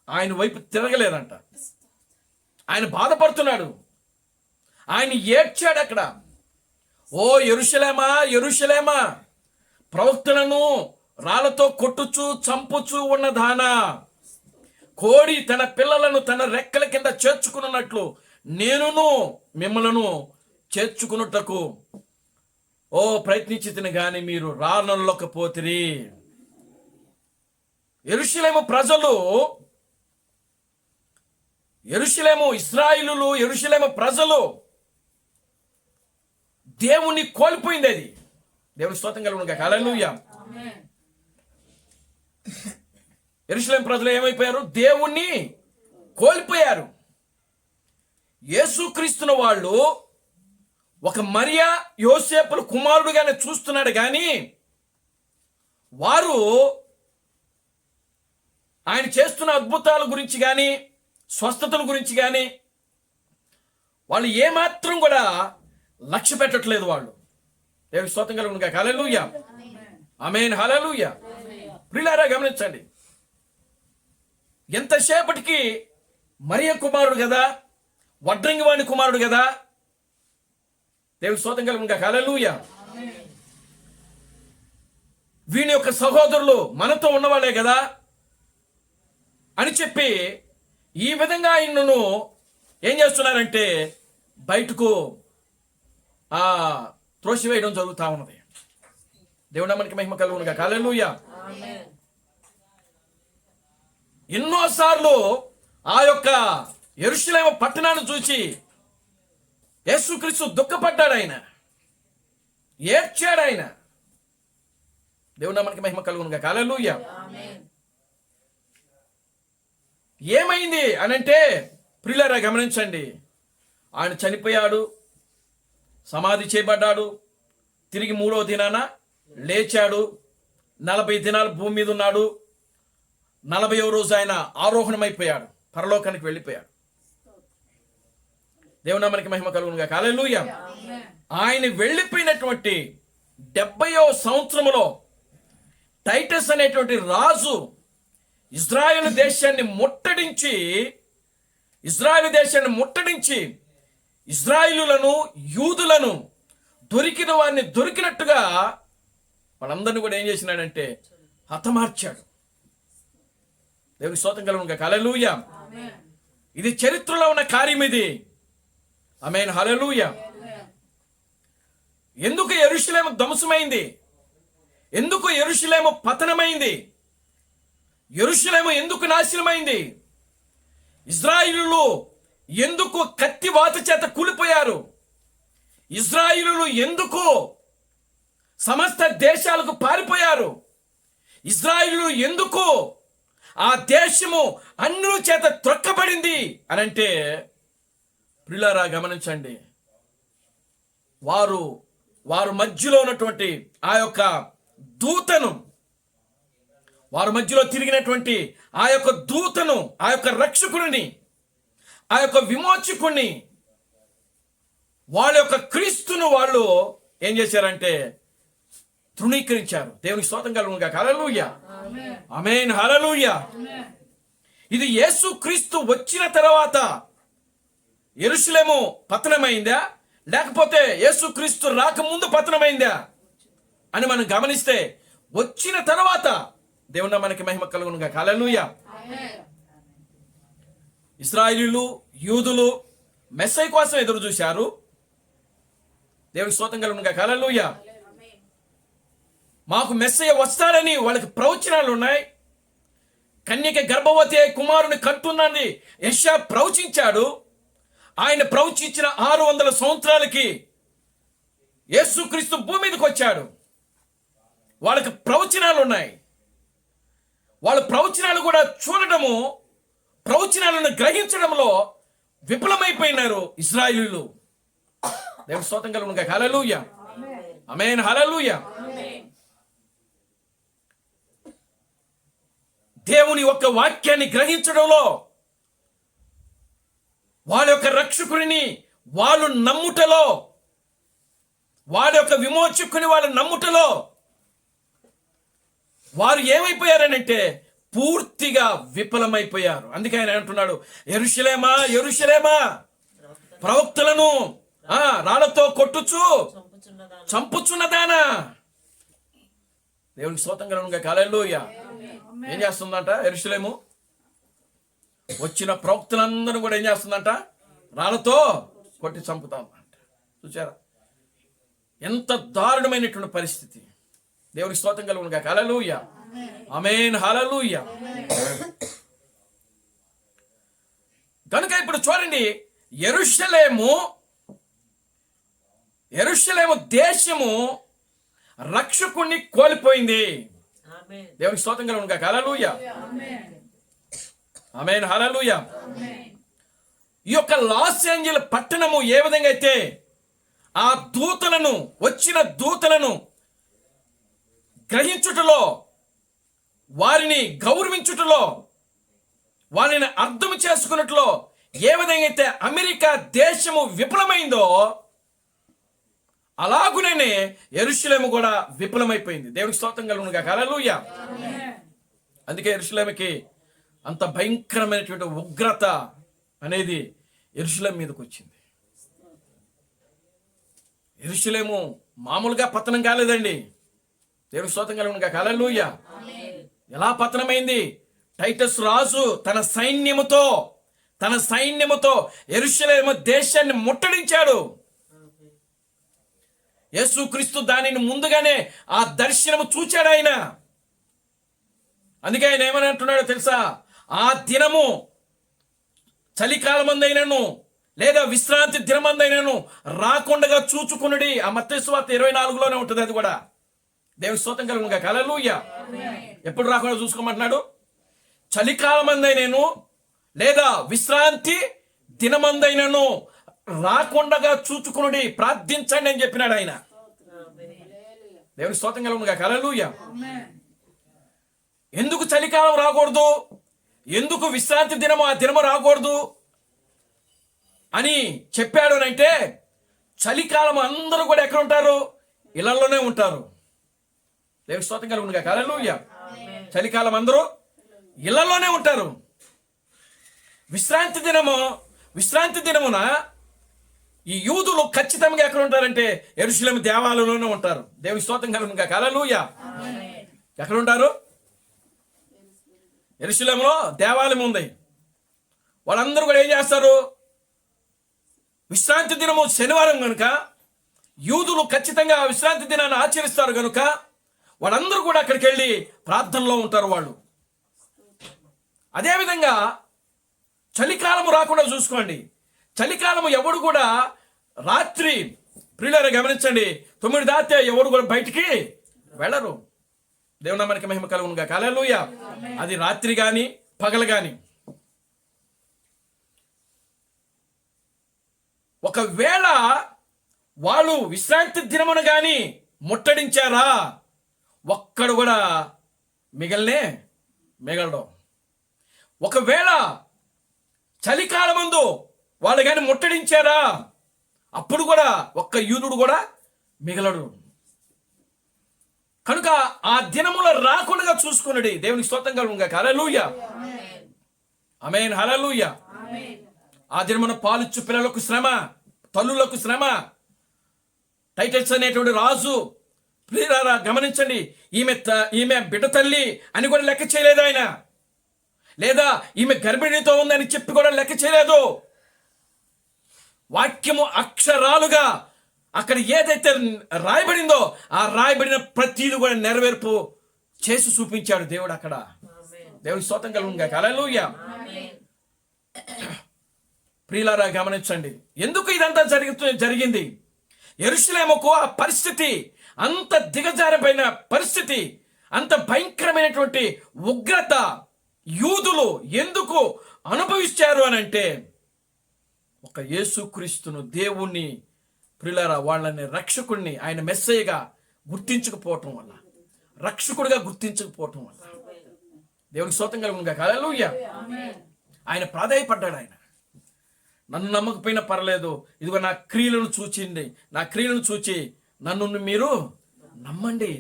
ఆయన వైపు తిరగలేదంట. ఆయన బాధపడుతున్నాడు, ఆయన ఏడ్చాడు అక్కడ. ఓ యెరూషలేమా, యెరూషలేమా, ప్రవక్తలను రాళ్లతో కొట్టుచు చంపుచు ఉన్నదానా, కోడి తన పిల్లలను తన రెక్కల కింద చేర్చుకున్నట్లు నేనును మిమ్మలను చేర్చుకున్నటకు ప్రయత్నించితిని గాని మీరు రానొల్లకపోతిరి. యెరూషలేము ప్రజలు, యెరూషలేము ఇశ్రాయేలులు, యెరూషలేము ప్రజలు దేవుణ్ణి కోల్పోయింది. అది దేవుని స్తోత్రం కలుగును గాక. హల్లెలూయా. యెరూషలేము ప్రజలు ఏమైపోయారు? దేవుణ్ణి కోల్పోయారు. యేసుక్రీస్తును వాళ్ళు ఒక మరియా యోసేపుల కుమారుడుగానే చూస్తున్నాడు, కానీ వారు ఆయన చేస్తున్న అద్భుతాల గురించి కానీ స్వస్థతల గురించి కానీ వాళ్ళు ఏమాత్రం కూడా లక్ష్య పెట్టట్లేదు. వాళ్ళు దేవుని స్తోత్రం కలుగును గాక. హల్లెలూయా. ఆమేన్. హల్లెలూయా. ప్రియులారా గమనించండి, ఎంతసేపటికి మరియ కుమారుడు కదా, వడ్రంగి వాణి కుమారుడు కదా. దేవుని స్తోత్రం కలుగును గాక. హల్లెలూయా. వీని యొక్క సహోదరులు మనతో ఉన్నవాళ్ళే కదా అని చెప్పి ఈ విధంగా ఆయనను ఏం చేస్తున్నారంటే బయటకు త్రోసివేయడం జరుగుతూ ఉన్నది. దేవుడా మనకి మహిమ కలుగును గాక. హల్లెలూయా. ఎన్నోసార్లు ఆ యొక్క యెరూషలేము పట్టణాన్ని చూసి యేసుక్రీస్తు దుఃఖపడ్డాడు, ఆయన ఏడ్చాడు. ఆయన దేవుడా మనకి మహిమ కలుగును గాక. హల్లెలూయా. ఏమైంది అనంటే ప్రియులారా గమనించండి, ఆయన చనిపోయాడు, సమాధి చేయబడ్డాడు, తిరిగి 3వ దినాన లేచాడు, 40 దినాలు భూమి మీద ఉన్నాడు, 40వ రోజు ఆయన ఆరోహణమైపోయాడు, పరలోకానికి వెళ్ళిపోయాడు. దేవుని నామానికి మహిమ కలుగును గాక. హల్లెలూయా. ఆయన వెళ్ళిపోయినటువంటి 70వ సంవత్సరములో టైటస్ అనేటువంటి రాజు ఇజ్రాయేలు దేశాన్ని ముట్టడించి ఇజ్రాయేలులను యూదులను దొరికిన వారిని దొరికినట్టుగా వాళ్ళందరినీ కూడా ఏం చేసినాడంటే హతమార్చాడు. దేవుని స్తోత్రం కలుగును గాక. హల్లెలూయా. ఇది చరిత్రలో ఉన్న కార్యం ఇది. ఆమేన్. హల్లెలూయా. ఎందుకు యెరూషలేము ధ్వంసమైంది? ఎందుకు యెరూషలేము పతనమైంది? యెరూషలేము ఎందుకు నాశనమైంది? ఇజ్రాయిలులు ఎందుకు కత్తి వాత చేత కూలిపోయారు? ఇజ్రాయిలులు ఎందుకు సమస్త దేశాలకు పారిపోయారు? ఇజ్రాయిలు ఎందుకు ఆ దేశము అన్యుల చేత త్రొక్కబడింది అనంటే ప్రియులారా గమనించండి, వారు మధ్యలో ఉన్నటువంటి ఆ యొక్క దూతను, వారి మధ్యలో తిరిగినటువంటి ఆ యొక్క దూతను, ఆ యొక్క రక్షకుడిని, ఆ యొక్క విమోచకుడిని, వాళ్ళ యొక్క క్రీస్తును వాళ్ళు ఏం చేశారంటే తృణీకరించారు. దేవునికి స్తోత్రం కలుగును గాక. హల్లెలూయా. ఆమేన్. హల్లెలూయా. ఇది యేసు క్రీస్తు వచ్చిన తర్వాత యెరూషలేము పతనమైందా, లేకపోతే యేసు క్రీస్తు రాకముందు పతనమైందా అని మనం గమనిస్తే వచ్చిన తర్వాత దేవుని మనకి మహిమ కలుగును గాక. హల్లెలూయా. ఇశ్రాయేలీయులు యూదులు మెస్సయ్య కోసం ఎదురు చూశారు. దేవునికి స్తోత్రం కలుగును గాక. హల్లెలూయా. మాకు మెస్సయ్య వస్తాడని వాళ్ళకి ప్రవచనాలు ఉన్నాయి. కన్యక గర్భవతి కుమారుని కంటున్నది యెషయా ప్రవచించాడు. ఆయన ప్రవచించిన 600 సంవత్సరాలకి యేసుక్రీస్తు భూమి మీదకి వచ్చాడు. వాళ్ళకి ప్రవచనాలు ఉన్నాయి. వాళ్ళ ప్రవచనాలు కూడా చూడటము, ప్రవచనాలను గ్రహించడంలో విఫలమైపోయినారు ఇశ్రాయేలీయులు. దేవుని స్తోత్రం కలుగును గాక. హల్లెలూయా. ఆమేన్. హల్లెలూయా. దేవుని యొక్క వాక్యాన్ని గ్రహించడంలో వాళ్ళ యొక్క రక్షకుడిని వాళ్ళు నమ్ముటలో, వాళ్ళ యొక్క విమోచకుని వాళ్ళు నమ్ముటలో వారు ఏమైపోయారనంటే పూర్తిగా విఫలమైపోయారు. అందుకే ఆయన అంటున్నాడు, యెరూషలేమా యెరూషలేమా, ప్రవక్తలను రాళ్లతో కొట్టుచు చంపుచున్నదానా. దేవునికి స్తోత్రం కలుగునుగా. హల్లెలూయా. ఏం చేస్తుందంట యెరూషలేము? వచ్చిన ప్రవక్తలందరూ కూడా ఏం చేస్తుందంట? రాళ్లతో కొట్టి చంపుతామంట. చూసారా ఎంత దారుణమైనటువంటి పరిస్థితి. దేవునికి స్తోత్రం కలుగునుగా. హల్లెలూయా. ఆమేన్. హల్లెలూయా. కనుక ఇప్పుడు చూడండి, యెరూషలేము దేశము రక్షకుణ్ణి కోల్పోయింది. దేవునికి స్తోత్రం కలుగునుగా. హల్లెలూయా. ఆమేన్. హల్లెలూయా. ఈ యొక్క లాస్ ఏంజెల్స్ పట్టణము ఏ విధంగా అయితే ఆ దూతలను, వచ్చిన దూతలను గ్రహించుటలో, వారిని గౌరవించుటలో, వారిని అర్థం చేసుకున్నట్లో ఏ విధంగా అయితే అమెరికా దేశము విఫలమైందో, అలాగునే యెరూషలేము కూడా విఫలమైపోయింది. దేవునికి స్తోత్రం కలుగునుగా. హల్లెలూయా. అందుకే యెరూషలేముకి అంత భయంకరమైనటువంటి ఉగ్రత అనేది యెరూషలేము మీదకి వచ్చింది. యెరూషలేము మామూలుగా పతనం కాలేదండి. దేవునికి స్తోత్రం కలుగునుగా. హల్లెలూయా. ఎలా పతనమైంది? టైటస్ రాజు తన సైన్యముతో యెరూషలేము దేశాన్ని ముట్టడించాడు. యేసుక్రీస్తు దానిని ముందుగానే ఆ దర్శనము చూచాడు ఆయన. అందుకే ఆయన ఏమని అంటున్నాడో తెలుసా? ఆ దినము చలికాలమందైనను లేదా విశ్రాంతి దినమందైనను రాకుండా చూచుకునుడి. ఆ మత్తయి సువార్త 24లోనే ఉంటుంది. అది కూడా దేవుని స్తోత్రం కలుగునుగా. హల్లెలూయా. ఎప్పుడు రాకుండా చూసుకోమంటున్నాడు? చలికాలమందైనను లేదా విశ్రాంతి దినమందైనను రాకుండా చూచుకునుడి, ప్రార్థించండి అని చెప్పినాడు ఆయన. దేవుని స్తోత్రం కలుగునుగా. హల్లెలూయా. ఎందుకు చలికాలం రాకూడదు, ఎందుకు విశ్రాంతి దినము ఆ దినము రాకూడదు అని చెప్పాడు అంటే, చలికాలం అందరూ కూడా ఎక్కడ ఉంటారు? ఇళ్లలోనే ఉంటారు. దేవుని స్తోత్రం కలుగునుగా. హల్లెలూయా. చలికాలం అందరూ ఇళ్లలోనే ఉంటారు. విశ్రాంతి దినమున ఈ యూదులు ఖచ్చితంగా ఎక్కడ ఉంటారంటే యెరూషలేము దేవాలయంలోనే ఉంటారు. దేవుని స్తోత్రం కలుగునుగా. హల్లెలూయా. ఎక్కడ ఉంటారు? యెరూషలేములో దేవాలయం ఉంది. వాళ్ళందరూ కూడా ఏం చేస్తారు? విశ్రాంతి దినము శనివారం కనుక యూదులు ఖచ్చితంగా విశ్రాంతి దినాన్ని ఆచరిస్తారు కనుక వాళ్ళందరూ కూడా అక్కడికి వెళ్ళి ప్రార్థనలో ఉంటారు వాళ్ళు. అదేవిధంగా చలికాలము రాకుండా చూసుకోండి. చలికాలము ఎవడు కూడా రాత్రి, ప్రియులారా గమనించండి, 9 దాటితే ఎవరు కూడా బయటికి వెళ్ళరు. దేవుని నామానికి మహిమ కలుగునుగా. హల్లెలూయా. అది రాత్రి గాని పగలు గాని. ఒకవేళ వాళ్ళు విశ్రాంతి దినమున గాని ముట్టడించారా, ఒక్కడు కూడా మిగలడు. ఒకవేళ చలికాలమందు వాళ్ళు కానీ ముట్టడించారా, అప్పుడు కూడా ఒక్క యూదుడు కూడా మిగలడు. కనుక ఆ దినముల రాకుండా చూసుకున్నది. దేవునికి స్తోత్రం కలుగునుగా. హల్లెలూయా. ఆమేన్. హల్లెలూయా. ఆ దినమున పాలిచ్చు పిల్లలకు శ్రమ, తల్లులకు శ్రమ. టైటస్ అనేటువంటి రాజు, ప్రియులారా గమనించండి, ఈమె బిడ్డ తల్లి అని కూడా లెక్క చేయలేదు ఆయన. లేదా ఈమె గర్భిణితో ఉందని చెప్పి కూడా లెక్క చేయలేదు. వాక్యము అక్షరాలుగా అక్కడ ఏదైతే రాయబడిందో ఆ రాయబడిన ప్రతిదీ కూడా నెరవేర్పు చేసి చూపించాడు దేవుడు అక్కడ. దేవుని స్తోత్రం కలుగునుగా. హల్లెలూయా. ప్రియులారా గమనించండి, ఎందుకు ఇదంతా జరిగింది? యెరూషలేముకు ఆ పరిస్థితి, అంత దిగజారిపోయిన పరిస్థితి, అంత భయంకరమైనటువంటి ఉగ్రత యూదులు ఎందుకు అనుభవించారు అని అంటే, ఒక యేసుక్రీస్తును, దేవుణ్ణి, ప్రియులారా వాళ్ళని రక్షకుడిని, ఆయన మెస్సయ్యగా గుర్తించకపోవటం వల్ల, రక్షకుడిగా గుర్తించకపోవటం వల్ల. దేవునికి స్తోత్రం కలుగునుగా. హల్లెలూయా. ఆయన ప్రాధేయపడ్డాడు. ఆయన నన్ను నమ్మకపోయినా పర్లేదు, ఇదిగో నా క్రియలను చూచింది, నా క్రియలను చూచి నన్ను మీరు నమ్మండి.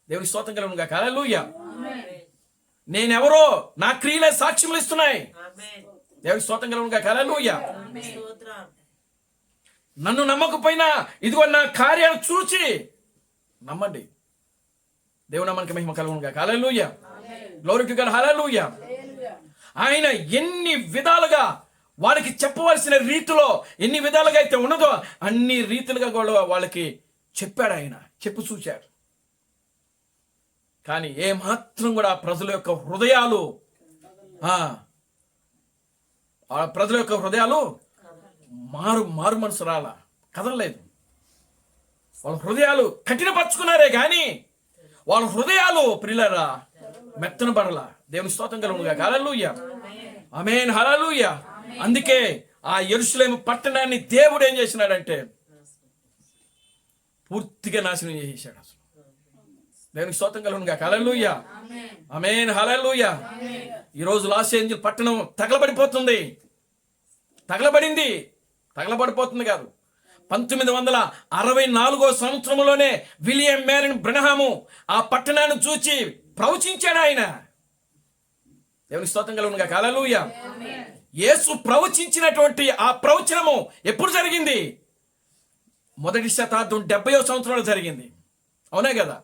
దేవుని స్తోత్రం కలుగును గాక. హల్లెలూయా. నేనెవరో నా క్రియలే సాక్ష్యములు ఇస్తున్నాయి. దేవుని స్తోత్రం కలుగును గాక. హల్లెలూయా. నన్ను నమ్మకపోయినా ఇదిగో నా కార్యాలు చూచి నమ్మండి. దేవుని నామానికి మహిమ కలుగును గాక. హల్లెలూయా. Glory to God. హల్లెలూయా. ఆయన ఎన్ని విధాలుగా వాళ్ళకి చెప్పవలసిన రీతిలో ఎన్ని విధాలుగా అయితే ఉన్నదో అన్ని రీతిలుగా కూడా వాళ్ళకి చెప్పాడు. ఆయన చెప్పు చూశాడు. కానీ ఏ మాత్రం కూడా ప్రజల యొక్క హృదయాలు మారు మనసు రాల, కదలలేదు. వాళ్ళ హృదయాలు కఠినపరుచుకున్నారే కానీ వాళ్ళ హృదయాలు ప్రియులారా మెత్తన పడలా. దేవుని స్తోత్రం కలుగును గాక. హల్లెలూయా. ఆమేన్. హల్లెలూయా. అందుకే ఆ యెరూషలేము పట్టణాన్ని దేవుడు ఏం చేసినాడంటే పూర్తిగా నాశనం చేసేసాడు. అసలు దేవునికి స్తోత్రం కలుగును గాక. హల్లెలూయా. ఆమేన్. హల్లెలూయా. ఈరోజు లాస్ ఏంజెల్స్ పట్టణం తగలబడిపోతుంది. తగలబడిపోతుంది కాదు, 1964 సంవత్సరంలోనే విలియం మేరన్ బ్రనహాము ఆ పట్టణాన్ని చూచి ప్రవచించాడు. ఆయన దేవునికి స్తోత్రం కలుగును గాక. హల్లెలూయా. యేసు ప్రవచించినటువంటి ఆ ప్రవచనము ఎప్పుడు జరిగింది? మొదటి శతాబ్దం 70వ సంవత్సరంలో జరిగింది. అవునే కదా?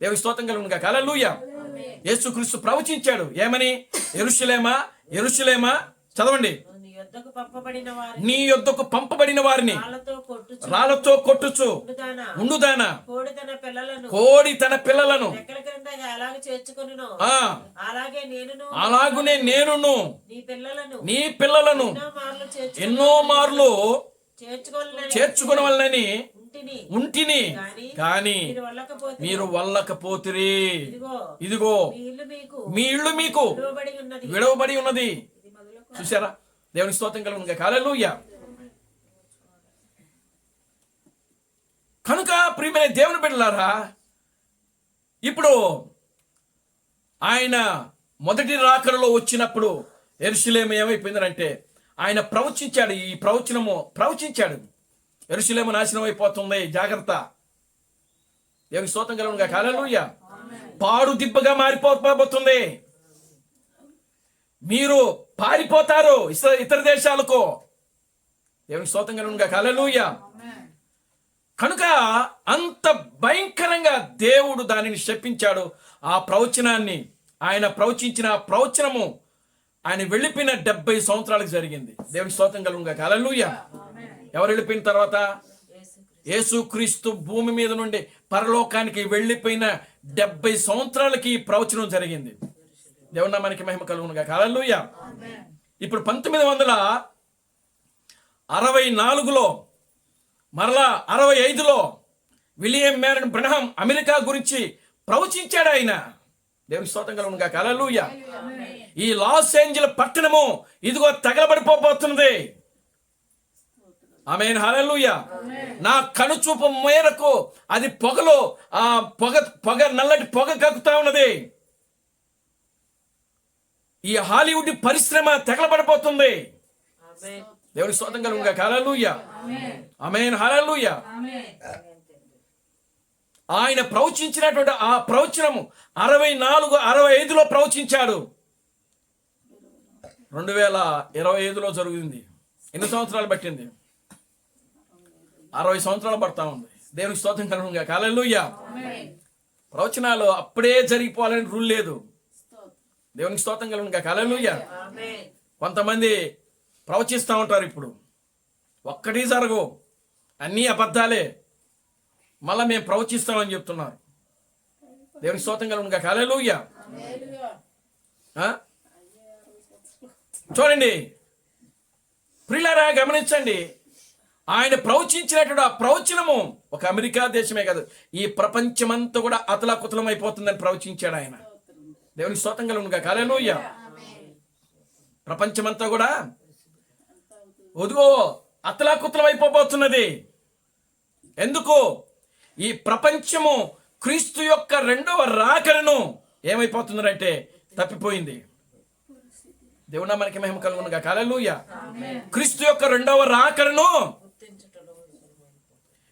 దేవునికి స్తోత్రం కలుగును గాక. హల్లెలూయా. యేసుక్రీస్తు ప్రవచించాడు ఏమని? యెరూషలేమా యెరూషలేమా, చదవండి. నీ యొద్దకు పంపబడిన వారిని రాళ్లతో కొట్టుచు ఉండుదానా, కోడి తన పిల్లలను అలాగునే నేనును నీ పిల్లలను ఎన్నో మార్లు చేర్చుకొనవలెనని ఉంటిని, కానీ మీరు వల్లకపోతిరి. ఇదిగో మీ ఇల్లు మీకు విడవబడి ఉన్నది. చూసారా? దేవుని స్తోత్రం కలుగును గాక. హల్లెలూయా. కనుక ప్రియమైన దేవుని బిడ్డలారా, ఇప్పుడు ఆయన మొదటి రాకడలో వచ్చినప్పుడు యెరూషలేము ఏమైపోయిందంటే ఆయన ప్రవచించాడు. ఈ ప్రవచించాడు యెరూషలేము నాశనం అయిపోతుంది, జాగ్రత్త. దేవుని స్తోత్రం కలుగును గాక. హల్లెలూయా. పాడు దిబ్బగా మారిపోబోతుంది. మీరు పారిపోతారు ఇతర దేశాలకు. దేవునికి స్తోత్రం కలుగును గాక. హల్లెలూయా. కనుక అంత భయంకరంగా దేవుడు దానిని శపించాడు. ఆ ప్రవచనాన్ని ఆయన ప్రవచించిన ప్రవచనము ఆయన వెళ్ళిపోయిన 70 సంవత్సరాలకు జరిగింది. దేవునికి స్తోత్రం కలుగును గాక. హల్లెలూయా. ఎవరు వెళ్ళిపోయిన తర్వాత? యేసుక్రీస్తు భూమి మీద నుండి పరలోకానికి వెళ్ళిపోయిన 70 సంవత్సరాలకి ఈ ప్రవచనం జరిగింది. దేవుని నామానికి మహిమ కలుగును గాక. హల్లెలూయా. ఇప్పుడు 1964లో మరలా 65లో విలియం మేరన్ బ్రనహాం అమెరికా గురించి ప్రవచించాడు ఆయన. దేవుని స్తోత్రం కలుగును గాక. హల్లెలూయా. ఈ లాస్ ఏంజెల్స్ పట్టణము ఇదిగో తగలబడిపోతున్నది. ఆమేన్. హల్లెలూయా. నా కనుచూపు మేరకు అది పొగ నల్లటి పొగ కక్కుతా ఉన్నది. ఈ హాలీవుడ్ పరిశ్రమ తగలబడిపోతుంది. దేవుని స్తోత్రం కలుగును గాక. హల్లెలూయా. ఆమేన్. హల్లెలూయా. ఆయన ప్రవచించినటువంటి ఆ ప్రవచనము 65లో ప్రవచించాడు. 2025లో జరిగింది. ఎన్ని సంవత్సరాలు పట్టింది? 60 సంవత్సరాలు పడతా ఉంది. దేవునికి స్తోత్రం కలుగును గాక. హల్లెలూయా. ప్రవచనాలు అప్పుడే జరిగిపోవాలని రూల్ లేదు. దేవునికి స్తోత్రం కలుగును గాక. హల్లెలూయా. కొంతమంది ప్రవచిస్తూ ఉంటారు, ఇప్పుడు ఒక్కటి జరగవు, అన్నీ అబద్ధాలే, మళ్ళా మేము ప్రవచిస్తామని చెప్తున్నారు. దేవునికి స్తోత్రం కలుగును గాక. హల్లెలూయా. చూడండి ప్రియులారా, గమనించండి. ఆయన ప్రవచించినటువంటి ఆ ప్రవచనము ఒక అమెరికా దేశమే కాదు, ఈ ప్రపంచమంతా కూడా అతలాకుతలం అయిపోతుందని ప్రవచించాడు ఆయన. దేవునికి స్తోత్రం కలుగును గాక. హల్లెలూయా. ప్రపంచమంతా కూడా ఒదిగో అతలాకుతలం అయిపోబోతున్నది. ఎందుకు? ఈ ప్రపంచము క్రీస్తు యొక్క రెండవ రాకడను ఏమైపోతుందంటే తప్పిపోయింది. దేవుని నామానికి మహిమ కలుగును గాక. హల్లెలూయా. క్రీస్తు యొక్క రెండవ రాకడను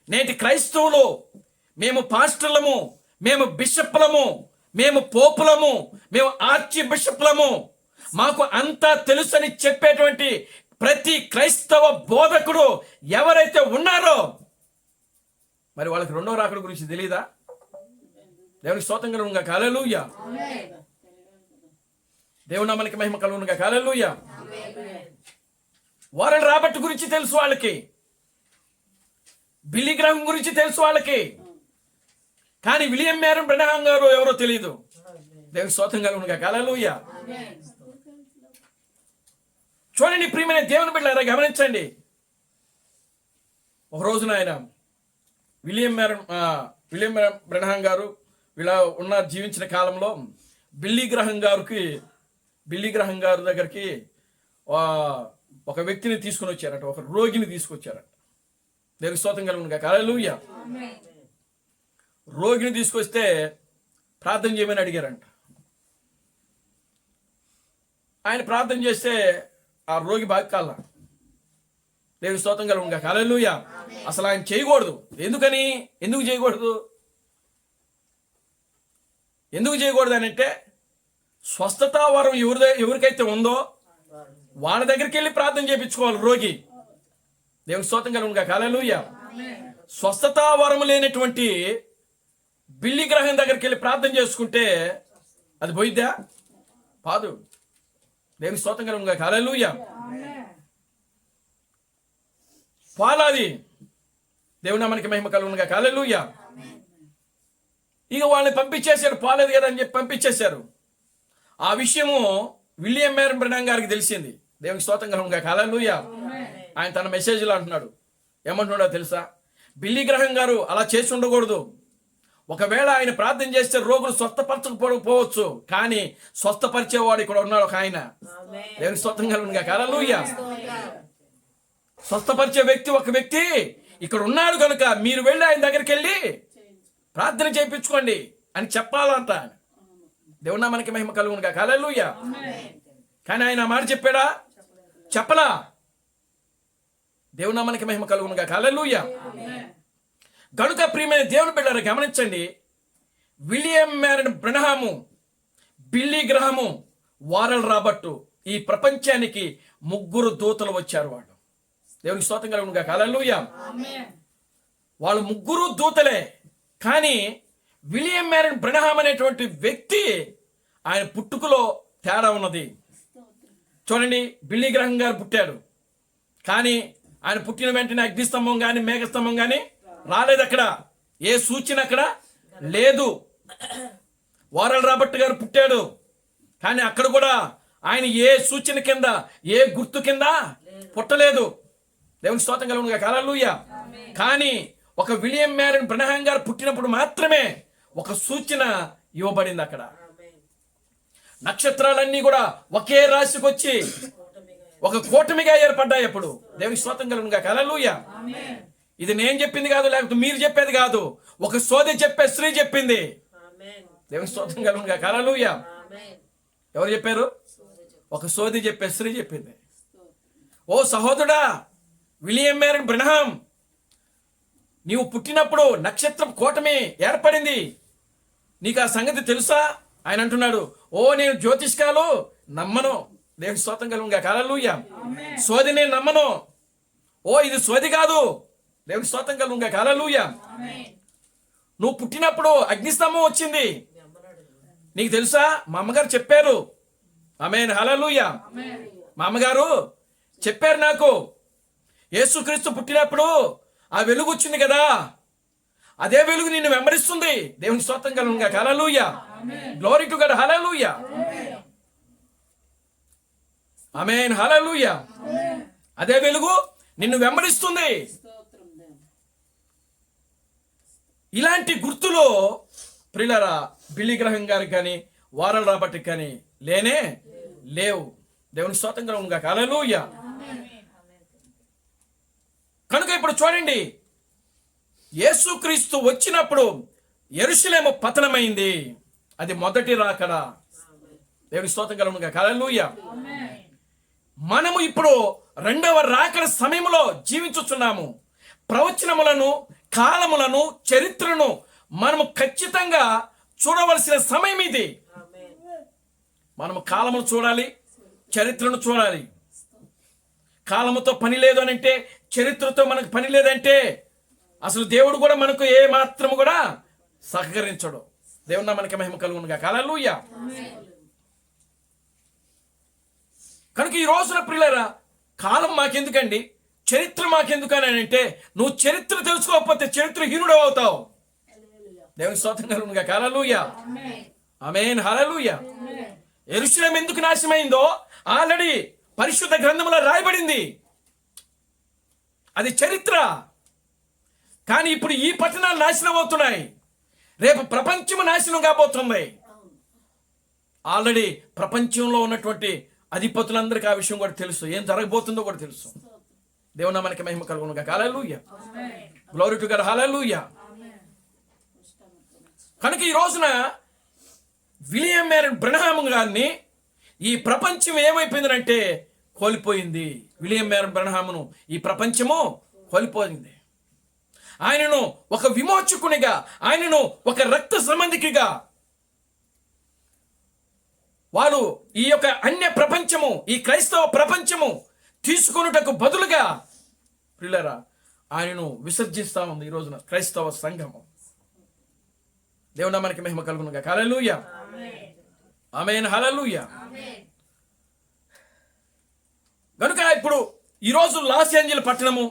నేటి క్రైస్తవులు, మేము పాస్టర్లము, మేము బిషప్లము, మేము పోపులము, మేము ఆర్చి బిషప్లము, మాకు అంతా తెలుసని చెప్పేటువంటి ప్రతి క్రైస్తవ బోధకుడు ఎవరైతే ఉన్నారో మరి వాళ్ళకి రెండో రాకడ గురించి తెలియదా? దేవునికి స్తోత్రం కలుగును గాక. హల్లెలూయా. దేవుని నామానికి మహిమ కలుగును గాక. హల్లెలూయా. వారల్ రాబర్ట్ గురించి తెలుసు వాళ్ళకి, బిల్లీ గ్రాహం గురించి తెలుసు వాళ్ళకి, కానీ విలియం మ్యారన్ బ్రనహాం గారు ఎవరో తెలియదు. దేవునికి స్తోత్రం కలుగును గాక. హల్లెలూయా. చూడండి ప్రియమైన దేవుని బిడ్డలారా, గమనించండి. ఒక రోజున ఆయన విలియం మ్యారన్ బ్రనహాం గారు ఇలా జీవించిన కాలంలో బిల్లీ గ్రాహం గారి దగ్గరికి ఒక వ్యక్తిని తీసుకుని వచ్చారట, ఒక రోగిని తీసుకొచ్చారట. దేవునికి స్తోత్రం కలుగును గాక. హల్లెలూయా. రోగిని తీసుకొస్తే ప్రార్థన చేయమని అడిగారంట. ఆయన ప్రార్థన చేస్తే ఆ రోగి బాగా కాల. దేవునికి స్తోత్రం కలుగును గాక. హల్లెలూయా. అసలు ఆయన చేయకూడదు. ఎందుకు చేయకూడదు అని అంటే, స్వస్థతా వరం ఎవరికైతే ఉందో వాళ్ళ దగ్గరికి వెళ్ళి ప్రార్థన చేయించుకోవాలి రోగి. దేవునికి స్తోత్రం కలుగును గాక. హల్లెలూయా. స్వస్థతా వరం లేనటువంటి బిల్లీ గ్రాహం దగ్గరికి వెళ్ళి ప్రార్థన చేసుకుంటే అది పోయిద్దా? కాదు. దేవునికి స్తోత్రం కలుగును గాక. హల్లెలూయా. పాలాది. దేవుని నామానికి మహిమ కలుగును గాక. హల్లెలూయా. ఇక వాళ్ళని పంపించేశారు, పాలేదు కదా అని చెప్పి పంపించేశారు. ఆ విషయము విలియం మ్యారన్ బ్రనహాం గారికి తెలిసింది. దేవునికి స్తోత్రం కలుగును గాక. హల్లెలూయా. ఆయన తన మెసేజ్లో అంటున్నాడు, ఏమంటున్నాడో తెలుసా? బిల్లీ గ్రాహం గారు అలా చేసి ఉండకూడదు. ఒకవేళ ఆయన ప్రార్థన చేస్తే రోగులు స్వస్థపరచకపోవచ్చు, కానీ స్వస్థపరిచేవాడు ఇక్కడ ఉన్నాడు ఒక ఆయన. దేవునికి స్తోత్రం కలుగును గాక. హల్లెలూయా. స్వస్థపరిచే ఒక వ్యక్తి ఇక్కడ ఉన్నాడు కనుక మీరు వెళ్ళి ఆయన దగ్గరికి వెళ్ళి ప్రార్థన చేయించుకోండి అని చెప్పాలంట. దేవుని నామానికి మహిమ కలుగును గాక. హల్లెలూయా. కానీ ఆయన ఆ మాట చెప్పాడా? చెప్పలా. దేవుని నామానికి మహిమ కలుగును గాక. హల్లెలూయా. గనుక ప్రియమైన దేవుని బిడ్డలారా, గమనించండి. విలియం మ్యారన్ బ్రనహాము, బిల్లీ గ్రాహము, వారల్ రాబర్ట్, ఈ ప్రపంచానికి ముగ్గురు దూతలు వచ్చారు. వాళ్ళు దేవునికి స్తోత్రం కలుగును గాక. హల్లెలూయా. వాళ్ళు ముగ్గురు దూతలే. కానీ విలియం మ్యారన్ బ్రనహాం అనేటువంటి వ్యక్తి, ఆయన పుట్టుకలో తేడా ఉన్నది. చూడండి, బిల్లీ గ్రాహం గారు పుట్టాడు, కానీ ఆయన పుట్టిన వెంటనే అగ్నిస్తంభం కానీ మేఘస్తంభం కానీ రాలేదు. అక్కడ ఏ సూచన అక్కడ లేదు. వారల్ రాబర్ట్ గారు పుట్టాడు, కానీ అక్కడ కూడా ఆయన ఏ సూచన కింద, ఏ గుర్తు కింద పుట్టలేదు. దేవునికి స్తోత్రం కలుగును గాక. హల్లెలూయా. కానీ ఒక విలియం మ్యారన్ బ్రనహాం గారు పుట్టినప్పుడు మాత్రమే ఒక సూచన ఇవ్వబడింది. అక్కడ నక్షత్రాలన్నీ కూడా ఒకే రాశికి వచ్చి ఒక కూటమిగా ఏర్పడ్డాయి. అప్పుడు దేవునికి స్తోత్రం కలుగును గాక. హల్లెలూయా. ఇది నేను చెప్పింది కాదు, లేకపోతే మీరు చెప్పేది కాదు, ఒక సోది చెప్పే స్త్రీ చెప్పింది. దేవునికి స్తోత్రం కలుగును గాక. హల్లెలూయా. ఎవరు చెప్పారు? ఒక సోది చెప్పే స్త్రీ చెప్పింది. ఓ సహోదరుడా విలియం మ్యారన్ బ్రనహాం, నీవు పుట్టినప్పుడు నక్షత్రం కూటమి ఏర్పడింది, నీకు ఆ సంగతి తెలుసా? ఆయన అంటున్నాడు, ఓ నేను జ్యోతిష్కాలు నమ్మను. దేవునికి స్తోత్రం కలుగును గాక. హల్లెలూయా. సోది నేను నమ్మను. ఓ ఇది సోది కాదు. దేవునికి స్తోత్రం కలుగును గాక. హల్లెలూయా. నువ్వు పుట్టినప్పుడు అగ్నిస్తంభం వచ్చింది, నీకు తెలుసా? మా అమ్మగారు చెప్పారు. ఆమేన్. హల్లెలూయా. మా అమ్మగారు చెప్పారు నాకు, యేసుక్రీస్తు పుట్టినప్పుడు ఆ వెలుగు వచ్చింది కదా, అదే వెలుగు నిన్ను వెంబడిస్తుంది. దేవునికి స్తోత్రం కలుగును గాక. హల్లెలూయా. Glory to God. హల్లెలూయా. ఆమేన్. హల్లెలూయా. అదే వెలుగు నిన్ను వెంబడిస్తుంది. ఇలాంటి గుర్తులు ప్రియులారా బిల్లీ గ్రాహం గారికి కానీ వారల్ రాబర్ట్కి కానీ లేవు. దేవునికి స్తోత్రం కలుగును గాక. హల్లెలూయా. కనుక ఇప్పుడు చూడండి, యేసుక్రీస్తు వచ్చినప్పుడు యెరూషలేము పతనమైంది. అది మొదటి రాకడ. దేవునికి స్తోత్రం కలుగును గాక. హల్లెలూయా. మనము ఇప్పుడు రెండవ రాకడ సమయంలో జీవించుచున్నాము. ప్రవచనములను, కాలములను, చరిత్రను మనము ఖచ్చితంగా చూడవలసిన సమయం ఇది. మనము కాలమును చూడాలి, చరిత్రను చూడాలి. కాలముతో పని లేదు అని అంటే, చరిత్రతో మనకు పని లేదంటే అసలు దేవుడు కూడా మనకు ఏ మాత్రము కూడా సహకరించడు. దేవుని నామానికి మహిమ కలుగునుగా. హల్లెలూయా. కనుక ఈ రోజున ప్రియులారా, కాలం మాకెందుకండి, చరిత్ర మాకెందుకని అంటే, నువ్వు చరిత్ర తెలుసుకోకపోతే చరిత్రహీనుడు అవుతావు. దేవుని స్తోత్రం కలుగునుగా. హల్లెలూయా. ఆమేన్. హల్లెలూయా. యెరూషలేము ఎందుకు నాశనమైందో ఆల్రెడీ పరిశుద్ధ గ్రంథంలో రాయబడింది. అది చరిత్ర. కానీ ఇప్పుడు ఈ పట్టణాలు నాశనం అవుతున్నాయి. రేపు ప్రపంచం నాశనం కాబోతుంది. ఆల్రెడీ ప్రపంచంలో ఉన్నటువంటి అధిపతులందరికీ ఆ విషయం కూడా తెలుసు, ఏం జరగబోతుందో కూడా తెలుసు. దేవుని మనకి మహిమ కలుగునుగా. హల్లెలూయా. Glory to God. హల్లెలూయా. కనుక ఈ రోజున విలియం మేరీ బ్రనహాం గారిని ఈ ప్రపంచం ఏమైపోయిందంటే కోల్పోయింది. విలియం మేరీ బ్రనహామును ఈ ప్రపంచము కోల్పోయింది. ఆయనను ఒక విమోచకునిగా, ఆయనను ఒక రక్త సంబంధికిగా వారు ఈ యొక్క అన్య ప్రపంచము, ఈ క్రైస్తవ ప్రపంచము తీసుకొనుటకు బదులుగా ప్రియులారా ఆయనను విసర్జిస్తా ఉంది ఈ రోజున క్రైస్తవ సంఘము. దేవుని మనకి మహిమ కలుగునుగా. హల్లెలూయా. ఆమేన్. హల్లెలూయా. కనుక ఇప్పుడు ఈరోజు లాస్ ఏంజెల్స్ పట్టణము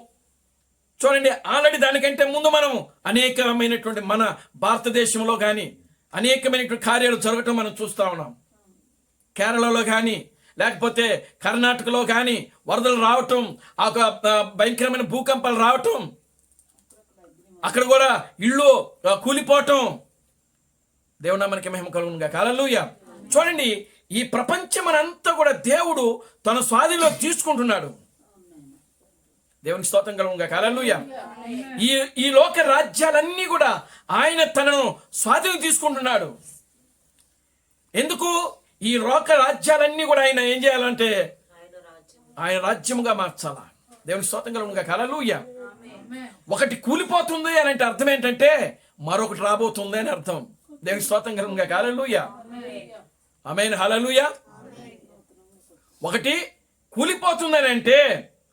చూడండి, ఆల్రెడీ దానికంటే ముందు మనము అనేకమైనటువంటి మన భారతదేశంలో కానీ అనేకమైనటువంటి కార్యాలు జరగటం మనం చూస్తూ ఉన్నాం. కేరళలో కానీ లేకపోతే కర్ణాటకలో కానీ వరదలు రావటం, ఆ భయంకరమైన భూకంపాలు రావటం, అక్కడ కూడా ఇళ్ళు కూలిపోవటం. దేవుని మనకి మహిమ కలుగునుగా. హల్లెలూయా. చూడండి, ఈ ప్రపంచమనంతా కూడా దేవుడు తన స్వాధీనంలో తీసుకుంటున్నాడు. దేవునికి స్తోత్రం కలుగునుగా. హల్లెలూయా. ఈ లోక రాజ్యాలన్నీ కూడా ఆయన తనను స్వాధీనం తీసుకుంటున్నాడు. ఎందుకు? ఈ లోక రాజ్యాలన్నీ కూడా ఆయన ఏం చేయాలంటే ఆయన రాజ్యముగా మార్చాలా. దేవునికి స్తోత్రం కలుగునుగా. హల్లెలూయా. ఒకటి కూలిపోతుంది అని అంటే అర్థం ఏంటంటే మరొకటి రాబోతుంది అని అర్థం. దేవునికి స్తోత్రం కలుగునుగా. హల్లెలూయా. ఆమేన్. హల్లెలూయా. ఒకటి కూలిపోతుందని అంటే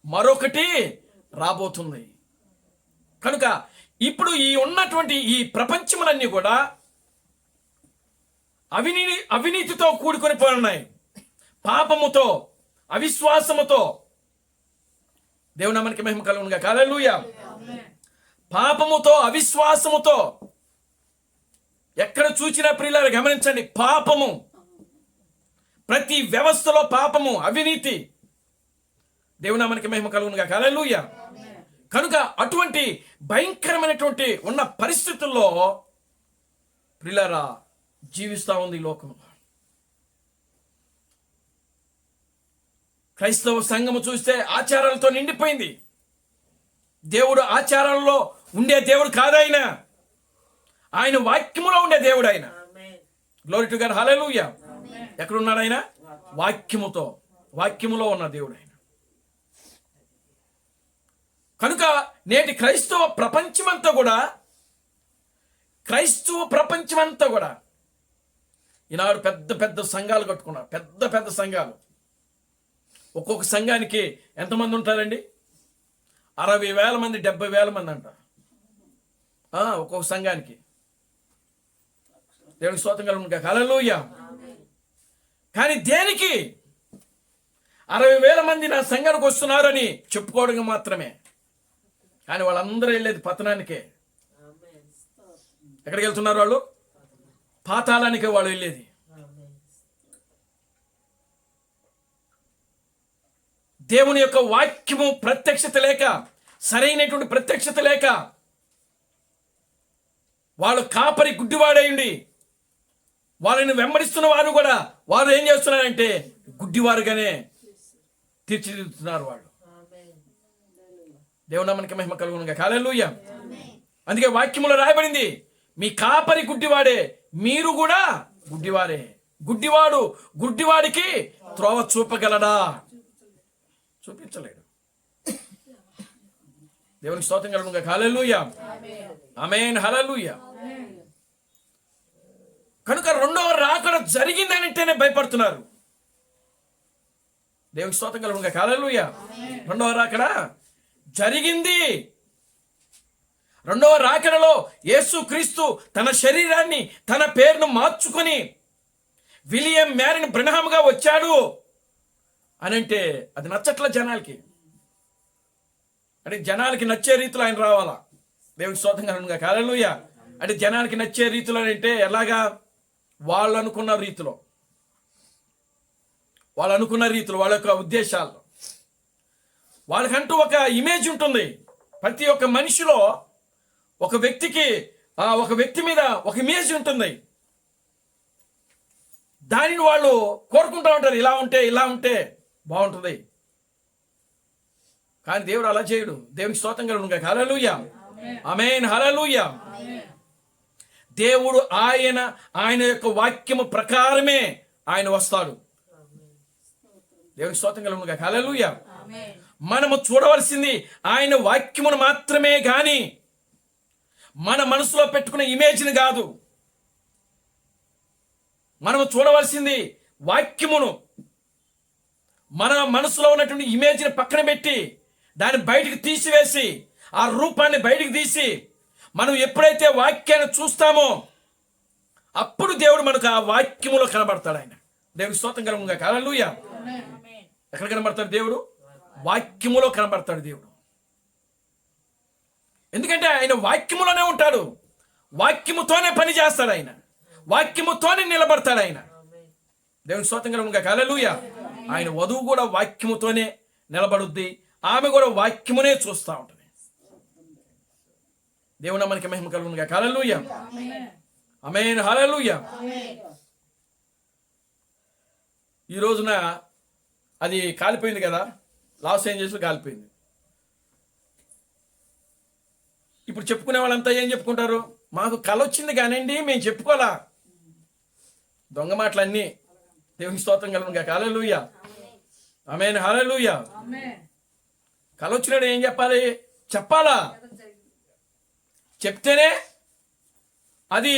మరొకటి రాబోతుంది. కనుక ఇప్పుడు ఈ ఉన్నటువంటి ఈ ప్రపంచములన్నీ కూడా అవినీతితో కూడుకొని పోనున్నాయి, పాపముతో, అవిశ్వాసముతో. దేవుని నామానికి మహిమ కలుగునుగా. హల్లెలూయా. పాపముతో, అవిశ్వాసముతో ఎక్కడ చూసినా ప్రియులారా గమనించండి, పాపము. ప్రతి వ్యవస్థలో పాపము, అవినీతి. దేవుని నామానికి మహిమ కలుగునుగా. హల్లెలూయా. కనుక అటువంటి భయంకరమైనటువంటి ఉన్న పరిస్థితుల్లో ప్రియులారా జీవిస్తూ ఉంది ఈ లోకం. క్రైస్తవ సంఘము చూస్తే ఆచారాలతో నిండిపోయింది. దేవుడు ఆచారాల్లో ఉండే దేవుడు కాదాయన, ఆయన వాక్యములో ఉండే దేవుడు ఆయన. Glory to God. హల్లెలూయా. ఎక్కడున్నాడు ఆయన? వాక్యముతో, వాక్యములో ఉన్న దేవుడు ఆయన. కనుక నేటి క్రైస్తవ ప్రపంచమంతా కూడా ఈనాడు పెద్ద పెద్ద సంఘాలు కట్టుకున్నారు. పెద్ద పెద్ద సంఘాలు. ఒక్కొక్క సంఘానికి ఎంతమంది ఉంటారండి? 60,000 మంది, 70,000 మంది అంట ఒక్కొక్క సంఘానికి. దేవునికి స్తోత్రం కలుగునుగా. హల్లెలూయా. కానీ దేనికి? 60,000 మంది నా సంఘానికి వస్తున్నారని చెప్పుకోవడం మాత్రమే. కానీ వాళ్ళందరూ వెళ్ళేది పతనానికే. ఎక్కడికి వెళ్తున్నారు వాళ్ళు? పాతాళానికే వాళ్ళు వెళ్ళేది. దేవుని యొక్క వాక్యము ప్రత్యక్షత లేక, సరైనటువంటి ప్రత్యక్షత లేక, వాళ్ళు కాపరి గుడ్డివాడైండి వాళ్ళని వెంబడిస్తున్న వారు కూడా వారు ఏం చేస్తున్నారంటే గుడ్డివారుగానే తీర్చిదిద్దుతున్నారు వాళ్ళు. దేవుని నామానికి మహిమ కలుగునుగా. హల్లెలూయా. అందుకే వాక్యములో రాయబడింది, మీ కాపరి గుడ్డివాడే, మీరు కూడా గుడ్డివారే. గుడ్డివాడు గుడ్డివాడికి త్రోవ చూపగలడా? చూపించలేడు. దేవునికి స్తోత్రం కలుగునుగా. హల్లెలూయా, ఆమేన్, హల్లెలూయా. కనుక రెండవ రాకడ జరిగిందనంటేనే భయపడుతున్నారు. దేవునికి స్తోత్రం కలుగునుగా. హల్లెలూయా. రెండవ రాకడ జరిగింది. రెండవ రాకడలో యేసు క్రీస్తు తన శరీరాన్ని, తన పేరును మార్చుకొని విలియం మ్యారిన్ బ్రహ్మంగా వచ్చాడు అని అంటే అది నచ్చట్ల జనాలకి. అంటే జనాలకి నచ్చే రీతిలో ఆయన రావాలా. దేవునికి స్తోత్రం కలుగునుగా. హల్లెలూయా. అంటే జనాలకి నచ్చే రీతిలో అంటే ఎలాగా? వాళ్ళు అనుకున్న రీతిలో, వాళ్ళ యొక్క ఉద్దేశాల్లో. వాళ్ళకంటూ ఒక ఇమేజ్ ఉంటుంది. ప్రతి ఒక్క మనిషిలో ఒక వ్యక్తి మీద ఒక ఇమేజ్ ఉంటుంది. దానిని వాళ్ళు కోరుకుంటూ ఉంటారు. ఇలా ఉంటే బాగుంటుంది. కానీ దేవుడు అలా చేయడు. దేవునికి స్తోత్రం కలుగునుగా. హల్లెలూయా, ఆమేన్, హల్లెలూయా. దేవుడు ఆయన యొక్క వాక్యము ప్రకారమే ఆయన వస్తాడు. దేవునికి స్తోత్రం కలుగునుగా. హల్లెలూయా. మనము చూడవలసింది ఆయన వాక్యమును మాత్రమే గాని మన మనసులో పెట్టుకునే ఇమేజ్ని కాదు. మనము చూడవలసింది వాక్యమును. మన మనసులో ఉన్నటువంటి ఇమేజ్ని పక్కన పెట్టి దాన్ని బయటికి తీసివేసి, ఆ రూపాన్ని బయటికి తీసి మనం ఎప్పుడైతే వాక్యాన్ని చూస్తామో అప్పుడు దేవుడు మనకు ఆ వాక్యములో కనబడతాడు. ఆయన దేవునికి స్తోత్రం కలుగునుగా. హల్లెలూయా. ఎక్కడ కనబడతాడు దేవుడు? వాక్యములో కనబడతాడు దేవుడు. ఎందుకంటే ఆయన వాక్యములోనే ఉంటాడు. వాక్యముతోనే పని చేస్తాడు. ఆయన వాక్యముతోనే నిలబడతాడు. ఆయన దేవునికి స్తోత్రం కలుగునుగా. హల్లెలూయా. ఆయన వధువు కూడా వాక్యముతోనే నిలబడుద్ది. ఆమె కూడా వాక్యమునే చూస్తూ ఉంటుంది. దేవుని మనకి మహిమ కలుగునుగా. హల్లెలూయా, ఆమేన్, హల్లెలూయా. ఈ రోజున అది కాలిపోయింది కదా, లాస్ ఏంజల్స్లో కాలిపోయింది. ఇప్పుడు చెప్పుకునే వాళ్ళంతా ఏం చెప్పుకుంటారు? మాకు కల వచ్చింది కానండి, మేము చెప్పుకోలా. దొంగ మాటలన్నీ. దేవుని స్తోత్రం కలుగునుగా. హల్లెలూయా, ఆమేన్, హల్లెలూయా. కల వచ్చినాడు ఏం చెప్పాలి? చెప్పాలా? చెప్తేనే అది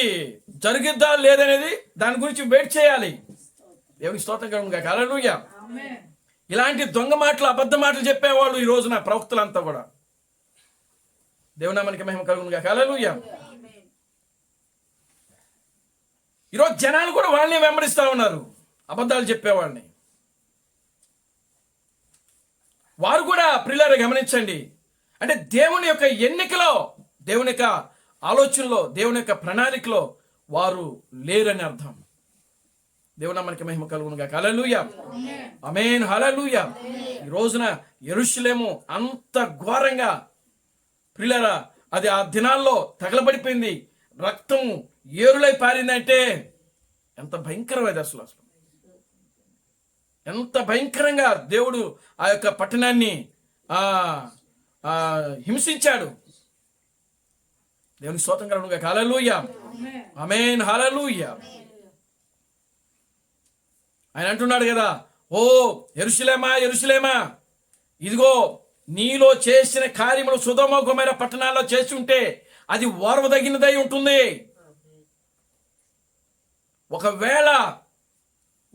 జరుగుద్దా లేదనేది దాని గురించి వెయిట్ చేయాలి. దేవుని స్తోత్రం కలుగునుగా. హల్లెలూయా. ఇలాంటి దొంగ మాటలు, అబద్ధ మాటలు చెప్పేవాళ్ళు ఈ రోజున ప్రవక్తలంతా కూడా. దేవుని నామానికి మహిమ కలుగునుగా. హల్లెలూయా. ఈరోజు జనాలు కూడా వాళ్ళని వెంబడిస్తూ ఉన్నారు, అబద్ధాలు చెప్పేవాళ్ళని. వారు కూడా ప్రియులారా గమనించండి. అంటే దేవుని యొక్క ఎన్నికలో, దేవుని యొక్క ఆలోచనలో, దేవుని యొక్క ప్రణాళికలో వారు లేరని అర్థం. దేవుని నామానికి మహిమ కలుగునుగా. హల్లెలూయా, ఆమేన్, హల్లెలూయా. ఈ రోజున యెరూషలేము అంత ఘోరంగా ప్రియులారా అది ఆ దినాల్లో తగలబడిపోయింది. రక్తం ఏరులై పారిందంటే ఎంత భయంకరం అది. అసలు ఎంత భయంకరంగా దేవుడు ఆ యొక్క పట్టణాన్ని హింసించాడు. దేవుని స్తోత్రం కలుగునుగా. హల్లెలూయా, ఆమేన్, హల్లెలూయా. ఆయన అంటున్నాడు కదా, ఓ యెరూషలేమా, యెరూషలేమా, ఇదిగో నీలో చేసిన కార్యములు సొదొమ గొమొర్రా పట్టణాల్లో చేసి ఉంటే అది ఓర్వదగినదై ఉంటుంది.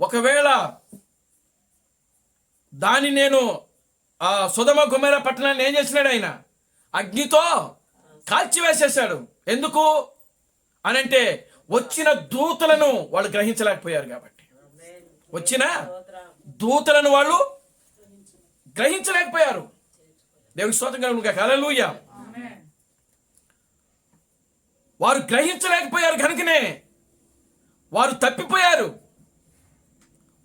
ఒకవేళ దాన్ని నేను ఆ సొదొమ గొమొర్రా పట్టణాన్ని ఏం చేసినాడు? ఆయన అగ్నితో కాల్చివేసేసాడు. ఎందుకు అనంటే వచ్చిన దూతలను వాళ్ళు గ్రహించలేకపోయారు కాబట్టి. వచ్చిన దూతలను వాళ్ళు గ్రహించలేకపోయారు. దేవుని స్తోత్రం కలుగునుగా. హల్లెలూయా. వారు గ్రహించలేకపోయారు కనుకనే వారు తప్పిపోయారు.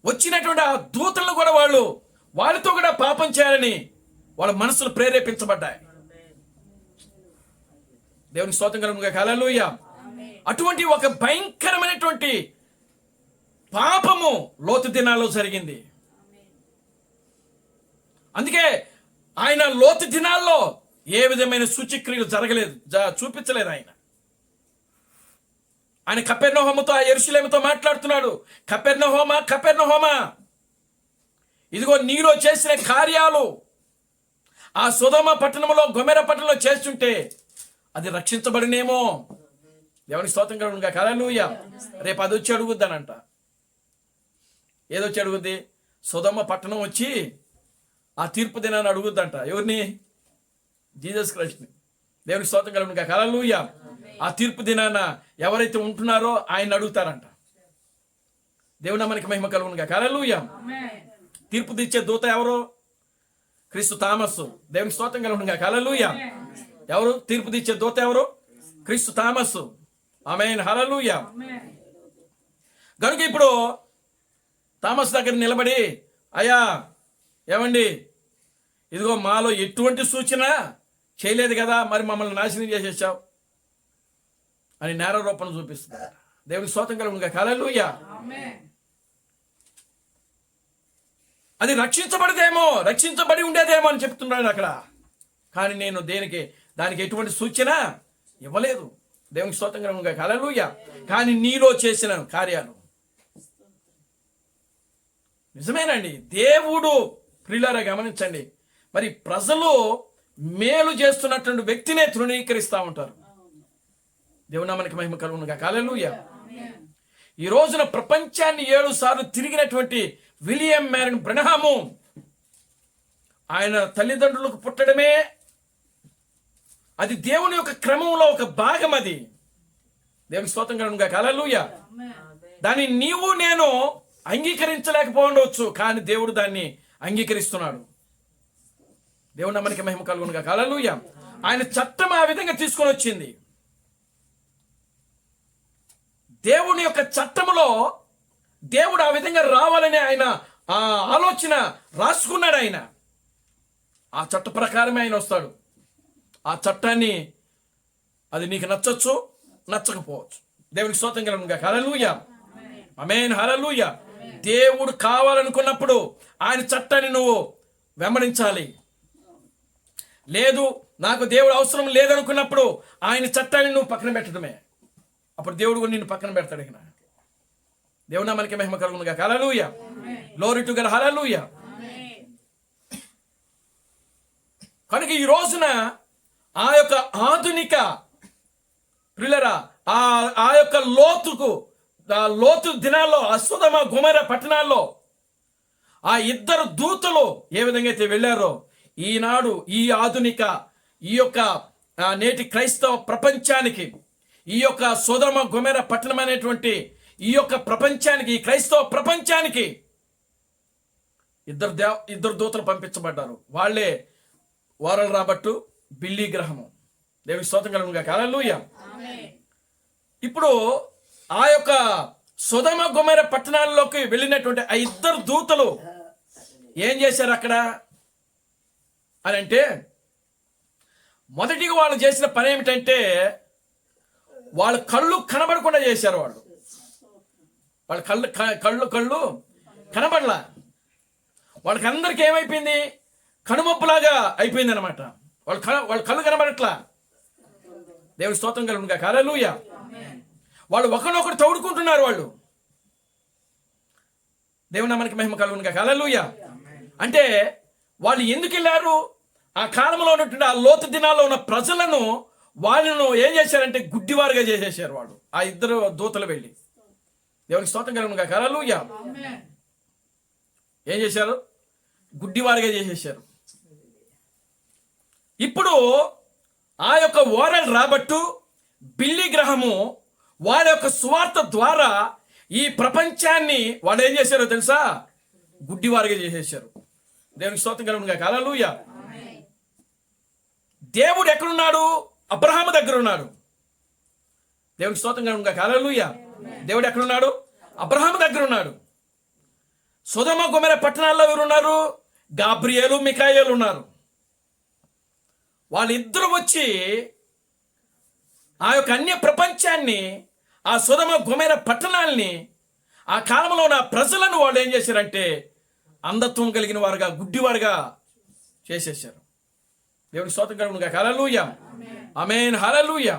వచ్చినటువంటి ఆ దూతలను కూడా వాళ్ళతో కూడా పాపం చేయాలని వాళ్ళ మనసులు ప్రేరేపించబడ్డాయి. దేవుని స్తోత్రం కలుగునుగా. హల్లెలూయా. అటువంటి ఒక భయంకరమైనటువంటి పాపము లోతు దినాల్లో జరిగింది. అందుకే ఆయన లోతు దినాల్లో ఏ విధమైన సూచక్రియలు జరగలేదు, చూపించలేదు. ఆయన కపెర్నహూముతో, ఆ యెరూషలేముతో మాట్లాడుతున్నాడు. కపెర్నహూమా, కపెర్నహూమా, ఇదిగో నీలో చేసిన కార్యాలు ఆ సొదొమ పట్టణంలో గొమెర పట్టణంలో చేస్తుంటే అది రక్షించబడినేమో. దేవునికి స్తోత్రం కలుగును గాక. హల్లెలూయా. రేపు అది వచ్చి అడుగుద్దానంట. ఏదొచ్చి అడుగుద్ది? సొదొమ పట్టణం వచ్చి ఆ తీర్పు దినాన్ని అడుగుద్దంట. ఎవరిని? జీసస్ క్రైస్ట్ని. దేవునికి స్తోత్రం కలుగును గాక. హల్లెలూయా. ఆ తీర్పు దినాన ఎవరైతే ఉంటున్నారో ఆయన అడుగుతారంట. దేవుని నామానికి మహిమ కలుగును గాక. హల్లెలూయా. తీర్పు తెచ్చే దూత ఎవరు? క్రీస్తు థామస్సు. దేవునికి స్తోత్రం కలుగును గాక. హల్లెలూయా. ఎవరు తీర్పు తెచ్చే దూత? ఎవరు? క్రీస్తు థామస్సు. ఆమేన్. హల్లెలూయా. కనుక ఇప్పుడు థామస్ దగ్గర నిలబడి, అయ్యా ఏమండి, ఇదిగో మాలో ఎటువంటి సూచన చేయలేదు కదా, మరి మమ్మల్ని నాశనం చేసేసావు అని నేరారోపణ చూపిస్తుంది. దేవునికి స్తోత్రం కలుగును గాక. హల్లెలూయా. అది రక్షించబడి ఉండేదేమో అని చెప్తున్నాడు అక్కడ. కానీ నేను దానికి ఎటువంటి సూచన ఇవ్వలేదు. దేవునికి స్తోత్రం కలుగును గాక. హల్లెలూయా. కానీ నీలో చేసిన కార్యాలు నిజమేనండి. దేవుడు ప్రియులారా గమనించండి, మరి ప్రజలు మేలు చేస్తున్నటువంటి వ్యక్తినే తృణీకరిస్తూ ఉంటారు. దేవుని నామానికి మహిమ కలుగును గాక. హల్లెలూయా. ఈ రోజున ప్రపంచాన్ని 7 సార్లు తిరిగినటువంటి విలియం మ్యారిన్ బ్రనహాము, ఆయన తల్లిదండ్రులకు పుట్టడమే అది దేవుని యొక్క క్రమంలో ఒక భాగం. అది దేవునికి స్తోత్రం కలుగును గాక. హల్లెలూయా. దాన్ని నీవు నేను అంగీకరించలేకపోవచ్చు, కానీ దేవుడు దాన్ని అంగీకరిస్తున్నాడు. దేవుని నామానికి మహిమ కలుగును గాక. హల్లెలూయా. ఆయన చట్టం ఆ విధంగా తీసుకొని వచ్చింది. దేవుని యొక్క చట్టములో దేవుడు ఆ విధంగా రావాలని ఆయన ఆ ఆలోచన రాసుకున్నాడు. ఆయన ఆ చట్ట ప్రకారమే ఆయన వస్తాడు. ఆ చట్టాన్ని అది నీకు నచ్చచ్చు, నచ్చకపోవచ్చు. దేవునికి స్తోత్రం కలుగును గాక. హల్లెలూయా. ఆమేన్. హల్లెలూయా. దేవుడు కావాలనుకున్నప్పుడు ఆయన చట్టాన్ని నువ్వు వెంబడించాలి. లేదు, నాకు దేవుడు అవసరం లేదనుకున్నప్పుడు ఆయన చట్టాన్ని నువ్వు పక్కన పెట్టడమే. అప్పుడు దేవుడు కూడా నిన్ను పక్కన పెడతాడు. ఇక దేవుని నామానికి మహిమ కలుగును గాక. హల్లెలూయా. Glory to God. హల్లెలూయా. కనుక ఈ రోజున ఆ యొక్క ఆధునిక ప్రియులరా, ఆ యొక్క లోతు దినాల్లో ఆ సొదొమ గొమొర పట్టణాల్లో ఆ ఇద్దరు దూతలు ఏ విధంగా అయితే వెళ్ళారో, ఈనాడు ఈ ఆధునిక ఈ యొక్క నేటి క్రైస్తవ ప్రపంచానికి, ఈ యొక్క సొదొమ గొమొర పట్టణం అనేటువంటి ఈ యొక్క ప్రపంచానికి, ఈ క్రైస్తవ ప్రపంచానికి ఇద్దరు దూతలు పంపించబడ్డారు. వాళ్ళే వారల్ రాబర్ట్, బిల్లీ గ్రహము. దేవునికి స్తోత్రం కలుగును గాక. హల్లెలూయా. ఇప్పుడు ఆ యొక్క సొదొమ గొమొర పట్టణాల్లోకి వెళ్ళినటువంటి ఆ ఇద్దరు దూతలు ఏం చేశారు అక్కడ అని అంటే, మొదటిగా వాళ్ళు చేసిన పని ఏమిటంటే, వాళ్ళ కళ్ళు కనబడకుండా చేశారు. వాళ్ళ కళ్ళు కనబడలా. వాళ్ళకి అందరికి ఏమైపోయింది? కనుమొప్పులాగా అయిపోయింది అనమాట. వాళ్ళ కళ్ళు కనబడట్లా. దేవుని స్తోత్రం కలుగును గాక. హల్లెలూయా. వాళ్ళు ఒకరినొకరు తోడుకుంటున్నారు. వాళ్ళు దేవుని నామానికి మహిమ కలుగును గాక. హల్లెలూయా. అంటే వాళ్ళు ఎందుకు వెళ్ళారు? ఆ కాలంలో ఉన్నటువంటి ఆ లోతు దినాల్లో ఉన్న ప్రజలను వాళ్ళను ఏం చేశారంటే గుడ్డివారుగా చేసేసారు. వాళ్ళు ఆ ఇద్దరు దూతలు వెళ్ళి, దేవునికి స్తోత్రం కలుగును గాక. హల్లెలూయా. ఏం చేశారు? గుడ్డివారుగా చేసేసారు. ఇప్పుడు ఆ యొక్క వారల్ రాబర్ట్, బిల్లీ గ్రహము వాళ్ళ యొక్క సువార్త ద్వారా ఈ ప్రపంచాన్ని వాళ్ళు ఏం చేశారో తెలుసా? గుడ్డివారుగా చేసేసారు. దేవునికి స్తోత్రం కలుగును గాక. హల్లెలూయా. దేవుడు ఎక్కడున్నాడు? అబ్రహాము దగ్గర ఉన్నాడు. దేవునికి స్తోత్రం కలుగును గాక. హల్లెలూయా. దేవుడు ఎక్కడున్నాడు? అబ్రహాము దగ్గర ఉన్నాడు. సొదొమ గొమొర పట్టణాల్లో ఎవరున్నారు? గాబ్రియేలు, మిఖాయేలు ఉన్నారు. వాళ్ళిద్దరూ వచ్చి ఆ యొక్క అన్య ప్రపంచాన్ని, ఆ సొదొమ గొమొర పట్టణాల్ని, ఆ కాలంలో ఉన్న ప్రజలను వాళ్ళు ఏం చేశారంటే అంధత్వం కలిగిన వారుగా, గుడ్డివారుగా చేసేసారు. దేవుని స్తోత్రం కలుగును గాక. హల్లెలూయా. ఆమేన్. హల్లెలూయా.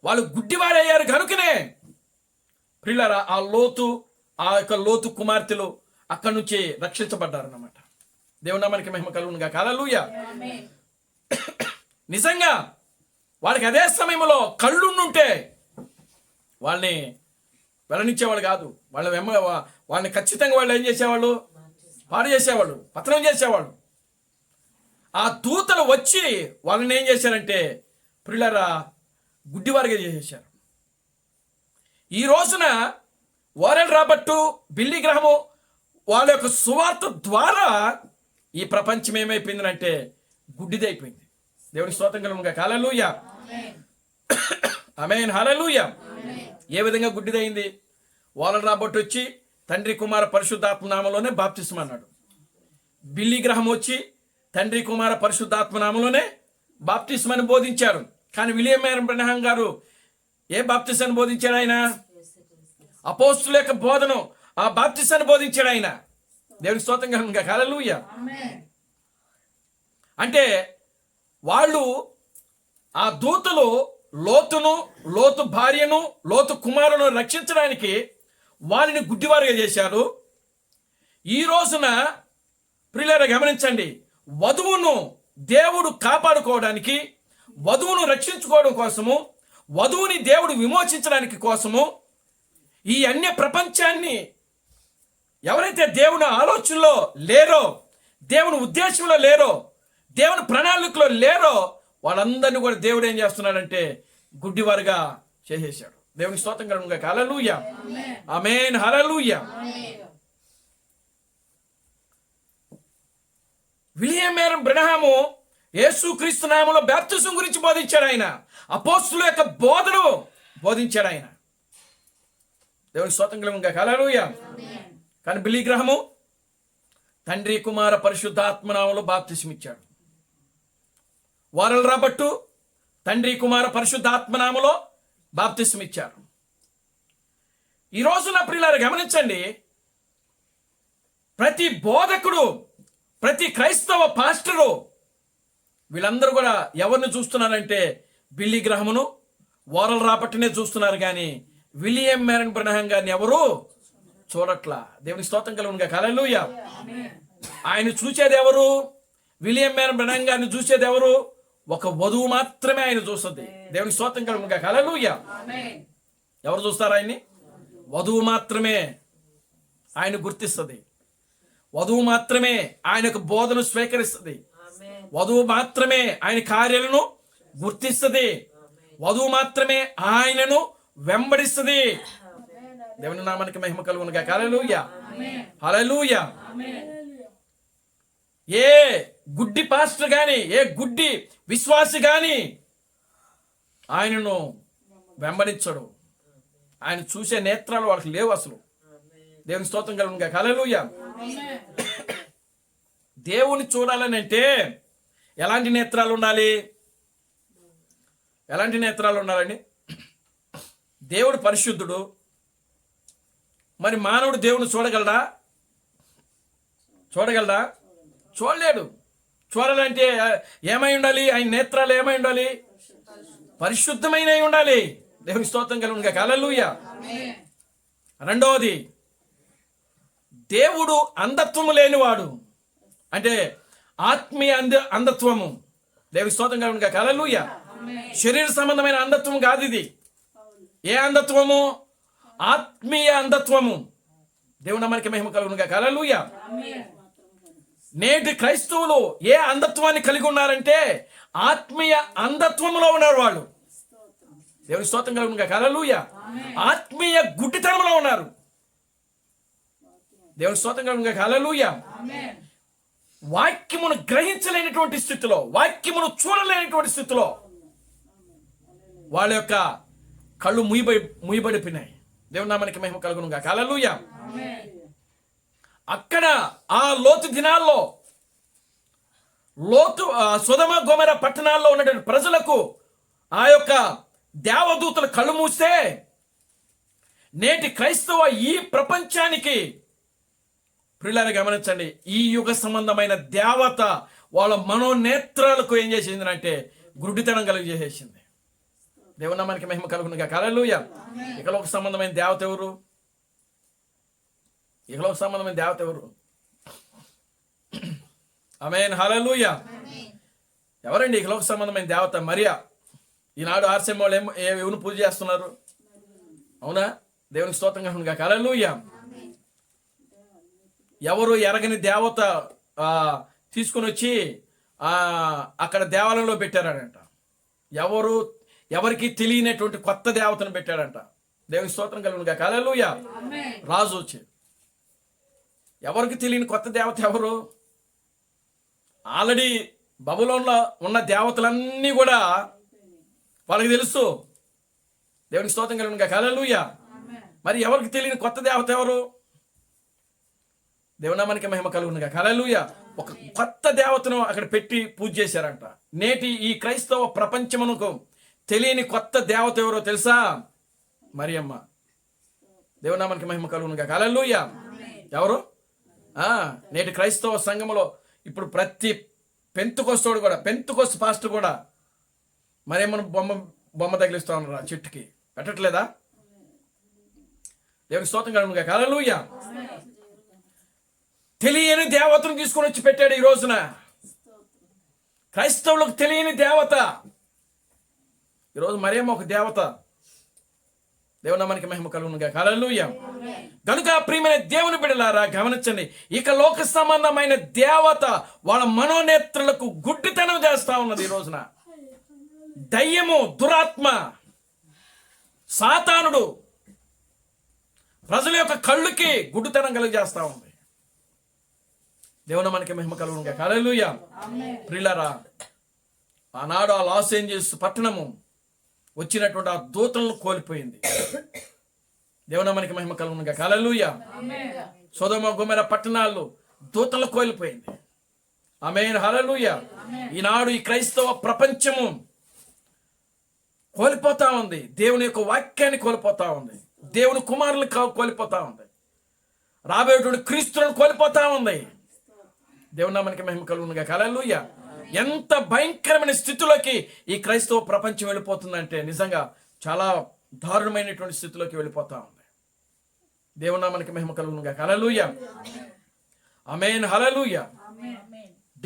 వాళ్ళు గుడ్డివారయ్యారు కనుకనే ప్రియులారా, ఆ యొక్క లోతు కుమార్తెలు, అక్కడి నుంచి రక్షించబడ్డారన్నమాట. దేవుని నామానికి మహిమ కలుగునుగా. హల్లెలూయా. నిజంగా వాళ్ళకి అదే సమయంలో కళ్ళుండుంటే వాళ్ళని వెళ్ళనిచ్చేవాళ్ళు కాదు. వాళ్ళని ఖచ్చితంగా వాళ్ళు ఏం చేసేవాళ్ళు? పాడు చేసేవాళ్ళు, పతనం చేసేవాళ్ళు. ఆ దూతలు వచ్చి వాళ్ళని ఏం చేశారంటే ప్రియులారా గుడ్డివారిగా చేసేసారు. ఈ రోజున వారెల్ రాబర్టు, బిల్లీ గ్రహము వాళ్ళ యొక్క సువార్త ద్వారా ఈ ప్రపంచం ఏమైపోయిందంటే గుడ్డిదైపోయింది. దేవునికి స్తోత్రం కలుగునుగా. హల్లెలూయా. ఆమేన్. హల్లెలూయా. ఏ విధంగా గుడ్డిదైంది? వారెల్ రాబర్ట్ వచ్చి తండ్రి కుమార పరిశుద్ధాత్మ నామములోనే బాప్తిస్మం అన్నాడు. బిల్లీ గ్రహం వచ్చి తండ్రి కుమార పరిశుద్ధాత్మ నామములోనే బాప్తిస్మాన్ని బోధించారు. కానీ విలియం మేరీ బ్రనహాం గారు ఏ బాప్తిసాన్ని బోధించాడు? ఆయన అపోస్తుల యొక్క బోధను, ఆ బాప్తిసాన్ని బోధించాడు ఆయన. దేవునికి స్తోత్రం కలుగునుగా. హల్లెలూయా. అంటే వాళ్ళు ఆ దూతలు లోతును, లోతు భార్యను, లోతు కుమారును రక్షించడానికి వారిని గుడ్డివారుగా చేశారు. ఈ రోజున ప్రియులారా గమనించండి, వధువును దేవుడు కాపాడుకోవడానికి, వధువును రక్షించుకోవడం కోసము, వధువుని దేవుడు విమోచించడానికి కోసము ఈ అన్య ప్రపంచాన్ని ఎవరైతే దేవుని ఆలోచనలో లేరో, దేవుని ఉద్దేశంలో లేరో, దేవుని ప్రణాళికలో లేరో వాళ్ళందరినీ కూడా దేవుడు ఏం చేస్తున్నాడంటే గుడ్డివారుగా చేసేసాడు. దేవునికి స్తోత్రం కలుగునుగా. హల్లెలూయా. ఆమేన్. హల్లెలూయా. విలియం మేరీ బ్రనహాము యేసుక్రీస్తు నామములో బాప్తిజం గురించి బోధించాడు. ఆయన అపోస్తుల యొక్క బోధను బోధించాడు ఆయన. దేవునికి స్తోత్రం కలుగునుగా. హల్లెలూయా. కానీ బిల్లీ గ్రహము తండ్రి కుమార పరిశుద్ధాత్మ నామములో బాప్తిజం ఇచ్చాడు. వారెల్ రాబర్టు తండ్రి కుమార పరిశుద్ధాత్మ నామములో బాప్తిస్మం ఇచ్చారు. ఈ రోజున ప్రియులారా గమనించండి, ప్రతి బోధకుడు, ప్రతి క్రైస్తవ పాస్టరు వీళ్ళందరూ కూడా ఎవరిని చూస్తున్నారంటే బిల్లీ గ్రహమును, వారెల్ రాబర్ట్నే చూస్తున్నారు. కానీ విలియం మేరీ బ్రనహాం గారిని ఎవరు చూడట్లా. దేవునికి స్తోత్రం కలుగునుగా. హల్లెలూయా. ఆయన చూసేది ఎవరు? విలియం మేరీ బ్రనహాం గారిని చూసేది ఎవరు? ఒక వధువు మాత్రమే ఆయన చూస్తుంది. దేవునికి స్తోత్రం కలుగునుగా. హల్లెలూయా. ఎవరు చూస్తారు ఆయన్ని? వధువు మాత్రమే ఆయన గుర్తిస్తుంది. వధువు మాత్రమే ఆయనకు బోధను స్వీకరిస్తుంది. వధువు మాత్రమే ఆయన కార్యాలను గుర్తిస్తుంది. వధువు మాత్రమే ఆయనను వెంబడిస్తుంది. దేవుని నామానికి మహిమ కలుగునుగా. హల్లెలూయా. హల్లెలూయా. ఏ గుడ్డి పాస్టర్ గాని, ఏ గుడ్డి విశ్వాసి గాని ఆయనను వెంబడించడు. ఆయన చూసే నేత్రాలు వాళ్ళకి లేవు అసలు. దేవుని స్తోత్రం కలుగునుగా. హల్లెలూయా. దేవుని చూడాలని అంటే ఎలాంటి నేత్రాలు ఉండాలి? ఎలాంటి నేత్రాలు ఉండాలండి? దేవుడు పరిశుద్ధుడు. మరి మానవుడు దేవుని చూడగలడా? చూడగలడా? చూడలేడు. చూడాలంటే ఏమై ఉండాలి? ఆయన నేత్రాలు ఏమై ఉండాలి? పరిశుద్ధమైన ఉండాలి. దేవుని స్తోత్రం కలుగునుగా. హల్లెలూయా. రెండవది, దేవుడు అంధత్వము లేనివాడు. అంటే ఆత్మీయ అంధత్వము. దేవుని స్తోత్రం కలుగునుగా. హల్లెలూయా. శరీర సంబంధమైన అంధత్వం కాదు ఇది. ఏ అంధత్వము? ఆత్మీయ అంధత్వము. దేవుని మనకి మహిమ కలుగునుగా. హల్లెలూయా. నేటి క్రైస్తవులు ఏ అంధత్వాన్ని కలిగి ఉన్నారంటే ఆత్మీయ అంధత్వంలో ఉన్నారు వాళ్ళు. దేవుని స్తోత్రం కలుగునుగా. హల్లెలూయా. ఆత్మీయ గుడ్డితనంలో ఉన్నారు. దేవుని స్తోత్రం కలుగునుగా. హల్లెలూయా. వాక్యమును గ్రహించలేనటువంటి స్థితిలో, వాక్యమును చూడలేనటువంటి స్థితిలో వాళ్ళ యొక్క కళ్ళు ముయ్యబడిపోయినాయి. దేవుని నామానికి మహిమ కలుగునుగా. హల్లెలూయా. అక్కడ ఆ లోతు దినాల్లో, లోతు సొదొమ గొమొర్రా పట్టణాల్లో ఉన్నటువంటి ప్రజలకు ఆ యొక్క దేవదూతలు కళ్ళు మూస్తే నేటి క్రైస్తవ ఈ ప్రపంచానికి ప్రియులారా గమనించండి, ఈ యుగ సంబంధమైన దేవత వాళ్ళ మనోనేత్రాలకు ఏం చేసింది అంటే గుడ్డితనం కలిగజేసేసింది. దేవుని నామానికి మహిమ కలుగునుగా. హల్లెలూయా. ఇకలోక సంబంధమైన దేవత ఎవరు? ఇహలోక సంబంధమైన దేవత ఎవరు? ఆమేన్, హల్లెలూయా. ఎవరండి ఇహలోక సంబంధమైన దేవత? మరియా. ఈనాడు ఆర్సెం వాళ్ళు ఎవరిని పూజ చేస్తున్నారు? అవునా? దేవునికి స్తోత్రం కలుగును గాక. హల్లెలూయా. ఎవరు ఎరగని దేవత తీసుకుని వచ్చి అక్కడ దేవాలయంలో పెట్టారనంట. ఎవరికి తెలియనటువంటి కొత్త దేవతను పెట్టాడంట. దేవునికి స్తోత్రం కలుగును గాక. హల్లెలూయా. రాజు వచ్చి ఎవరికి తెలియని కొత్త దేవత ఎవరు? ఆల్రెడీ బబులోన్లో ఉన్న దేవతలన్నీ కూడా వాళ్ళకి తెలుసు. దేవునికి స్తోత్రం కలుగును గాక. హల్లెలూయా. మరి ఎవరికి తెలియని కొత్త దేవత ఎవరు? దేవునామానికి మహిమ కలుగును గాక. హల్లెలూయా. ఒక కొత్త దేవతను అక్కడ పెట్టి పూజ చేశారంట. నేటి ఈ క్రైస్తవ ప్రపంచమునకు తెలియని కొత్త దేవత ఎవరో తెలుసా? మరియమ్మ. దేవునామానికి మహిమ కలుగును గాక. హల్లెలూయా. ఎవరు? నేటి క్రైస్తవ సంఘములో ఇప్పుడు ప్రతి పెంతుకొస్తోడు కూడా, పెంతుకొస్తు పాస్టర్ కూడా మరేమో బొమ్మ తగిలిస్తా ఉన్నారు ఆ చెట్టుకి. పెట్టట్లేదా? దేవునికి స్తోత్రం కలుగును గాక. హల్లెలూయా. తెలియని దేవతను తీసుకొని వచ్చి పెట్టాడు ఈ రోజున. క్రైస్తవులకు తెలియని దేవత ఈరోజు మరేమో ఒక దేవత. దేవునామానికి మహిమ కలుగును గాక. హల్లెలూయా. కనుక ప్రియమైన దేవుని బిడ్డలారా గమనించండి, ఇక లోక సంబంధమైన దేవత వాళ్ళ మనోనేత్రులకు గుడ్డితనం చేస్తా ఉన్నది ఈ రోజున. దయ్యము, దురాత్మ, సాతానుడు ప్రజల యొక్క కళ్ళుకి గుడ్డితనం కలిగజేస్తా ఉంది. దేవునామానికి మహిమ కలుగును గాక. హల్లెలూయా. ప్రియులారా, ఆనాడు ఆ లాస్ ఏంజల్స్ పట్టణము వచ్చినటువంటి ఆ దూతలను కోల్పోయింది. దేవునామానికి మహిమ కలుగును గాక. హల్లెలూయా. సొదొమ గొమొర్రా పట్టణాలు దూతలు కోల్పోయింది. ఆమేన్, హల్లెలూయా. ఈనాడు ఈ క్రైస్తవ ప్రపంచము కోల్పోతా ఉంది. దేవుని యొక్క వాక్యాన్ని కోల్పోతా ఉంది. దేవుని కుమారులు కోల్పోతా ఉంది. రాబోయేటువంటి క్రీస్తులను కోల్పోతా ఉంది. దేవునామానికి మహిమ కలుగును గాక. హల్లెలూయా. ఎంత భయంకరమైన స్థితిలోకి ఈ క్రైస్తవ ప్రపంచం వెళ్ళిపోతుందంటే నిజంగా చాలా దారుణమైనటువంటి స్థితిలోకి వెళ్ళిపోతా ఉంది. దేవునామానికి మహిమ కలుగును గాక. హల్లెలూయా. ఆమేన్, హల్లెలూయా.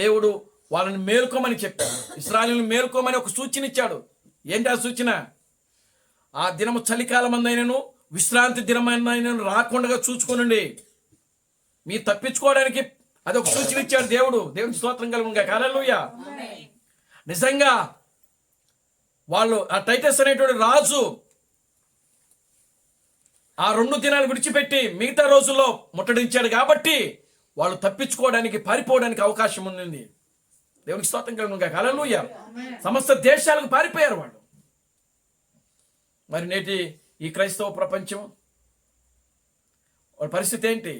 దేవుడు వాళ్ళని మేల్కోమని చెప్పాడు. ఇశ్రాయేలును మేల్కోమని ఒక సూచన ఇచ్చాడు. ఏంటి ఆ సూచన? ఆ దినము చలికాలం అందైనను విశ్రాంతి దినమైనను రాకుండా చూచుకోనండి. మీ తప్పించుకోవడానికి అదొక సూచన ఇచ్చాడు దేవుడు. దేవునికి స్తోత్రం కలుగును గాక. హల్లెలూయా. నిజంగా వాళ్ళు ఆ టైటస్ అనేటువంటి రాజు ఆ 2 దినాలు విడిచిపెట్టి మిగతా రోజుల్లో ముట్టడించాడు కాబట్టి వాళ్ళు తప్పించుకోవడానికి, పారిపోవడానికి అవకాశం ఉంది. దేవునికి స్తోత్రం కలుగును గాక. హల్లెలూయా. సమస్త దేశాలకు పారిపోయారు వాళ్ళు. మరి నేటి ఈ క్రైస్తవ ప్రపంచం వాళ్ళ పరిస్థితి ఏంటి?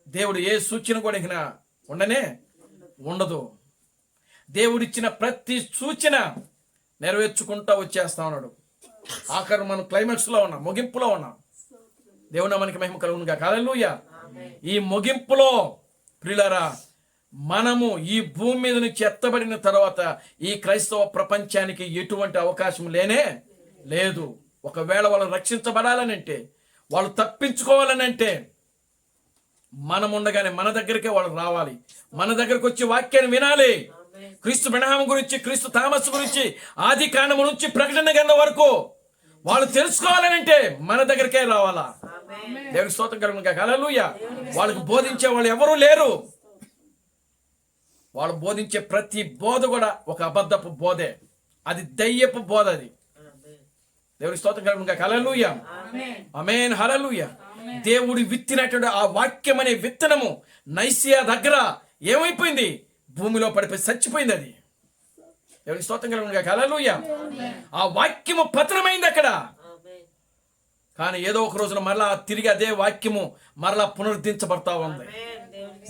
దేవుడు ఏ సూచన కూడా ఇక ఉండదు. దేవుడిచ్చిన ప్రతి సూచన నెరవేర్చుకుంటా వచ్చేస్తా ఉన్నాడు. ఆఖరు మనం క్లైమాక్స్లో ఉన్నాం, ముగింపులో ఉన్నాం. దేవునామానికి మహిమ కలుగును గాక. హల్లెలూయా. ఈ ముగింపులో ప్రియులారా మనము ఈ భూమి మీద నుంచి ఎత్తబడిన తర్వాత ఈ క్రైస్తవ ప్రపంచానికి ఎటువంటి అవకాశం లేనే లేదు. ఒకవేళ వాళ్ళు రక్షించబడాలనంటే, వాళ్ళు తప్పించుకోవాలనంటే మనం ఉండగానే మన దగ్గరికే వాళ్ళు రావాలి. మన దగ్గరకు వచ్చి వాక్యాన్ని వినాలి. క్రీస్తు బ్రహ్మ గురించి, క్రీస్తు థామస్ గురించి ఆది కాండము నుంచి ప్రకటన గ్రంథం వరకు వాళ్ళు తెలుసుకోవాలనంటే మన దగ్గరికే రావాలా. దేవుని స్తోత్రం కలుగును గాక. హల్లెలూయా. వాళ్ళకు బోధించే వాళ్ళు ఎవరూ లేరు. వాళ్ళు బోధించే ప్రతి బోధ కూడా ఒక అబద్ధపు బోధే. అది దయ్యపు బోధ. అది దేవుని స్తోత్రం కలుగును గాక. హల్లెలూయా. ఆమేన్, హల్లెలూయా. దేవుడు విత్తినటువంటి ఆ వాక్యం అనే విత్తనము నైసియా దగ్గర ఏమైపోయింది? భూమిలో పడిపోయి చచ్చిపోయింది. అది దేవుని స్తోత్రం కలుగును గాక. హల్లెలూయా. ఆ వాక్యము పతనమైంది అక్కడ. కానీ ఏదో ఒక రోజున మరలా తిరిగి అదే వాక్యము మరలా పునరుద్ధరించబడతా ఉంది.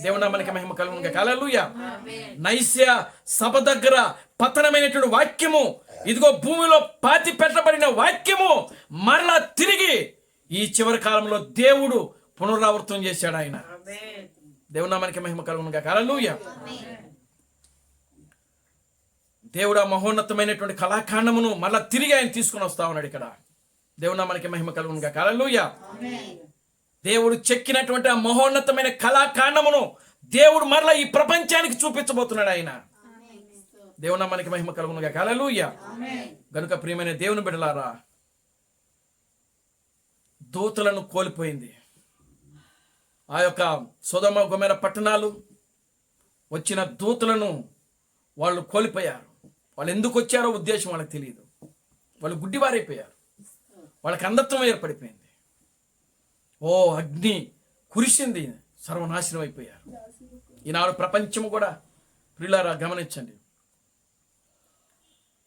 దేవునామానికి మహిమ కలుగును గాక. హల్లెలూయా. నైసియా సభ దగ్గర పతనమైనటువంటి వాక్యము, ఇదిగో భూమిలో పాతి పెట్టబడిన వాక్యము మరలా తిరిగి ఈ చివరి కాలంలో దేవుడు పునరావృతం చేశాడు. ఆయన దేవునామానికి మహిమ కలుగును గాక. హల్లెలూయా. దేవుడు ఆ మహోన్నతమైనటువంటి కళాఖండమును మళ్ళా తిరిగి ఆయన తీసుకుని వస్తా ఉన్నాడు ఇక్కడ. దేవునామానికి మహిమ కలుగును గాక. హల్లెలూయా. దేవుడు చెక్కినటువంటి ఆ మహోన్నతమైన కళాకాండమును దేవుడు మరలా ఈ ప్రపంచానికి చూపించబోతున్నాడు ఆయన. దేవుని నామానికి మహిమ కలుగును గాక. హల్లెలూయా. గనుక ప్రియమైన దేవుని బిడ్డలారా, దూతలను కోల్పోయింది. ఆ యొక్క సొదొమ గొమొర్రా పట్టణాలు వచ్చిన దూతలను వాళ్ళు కోల్పోయారు. వాళ్ళు ఎందుకు వచ్చారో ఉద్దేశం వాళ్ళకి తెలియదు. వాళ్ళు గుడ్డివారైపోయారు. వాళ్ళకి అంధత్వం ఏర్పడిపోయింది. ఓ అగ్ని కురిసింది, సర్వనాశనం అయిపోయారు. ఈనాడు ప్రపంచము కూడా ప్రియులారా గమనించండి,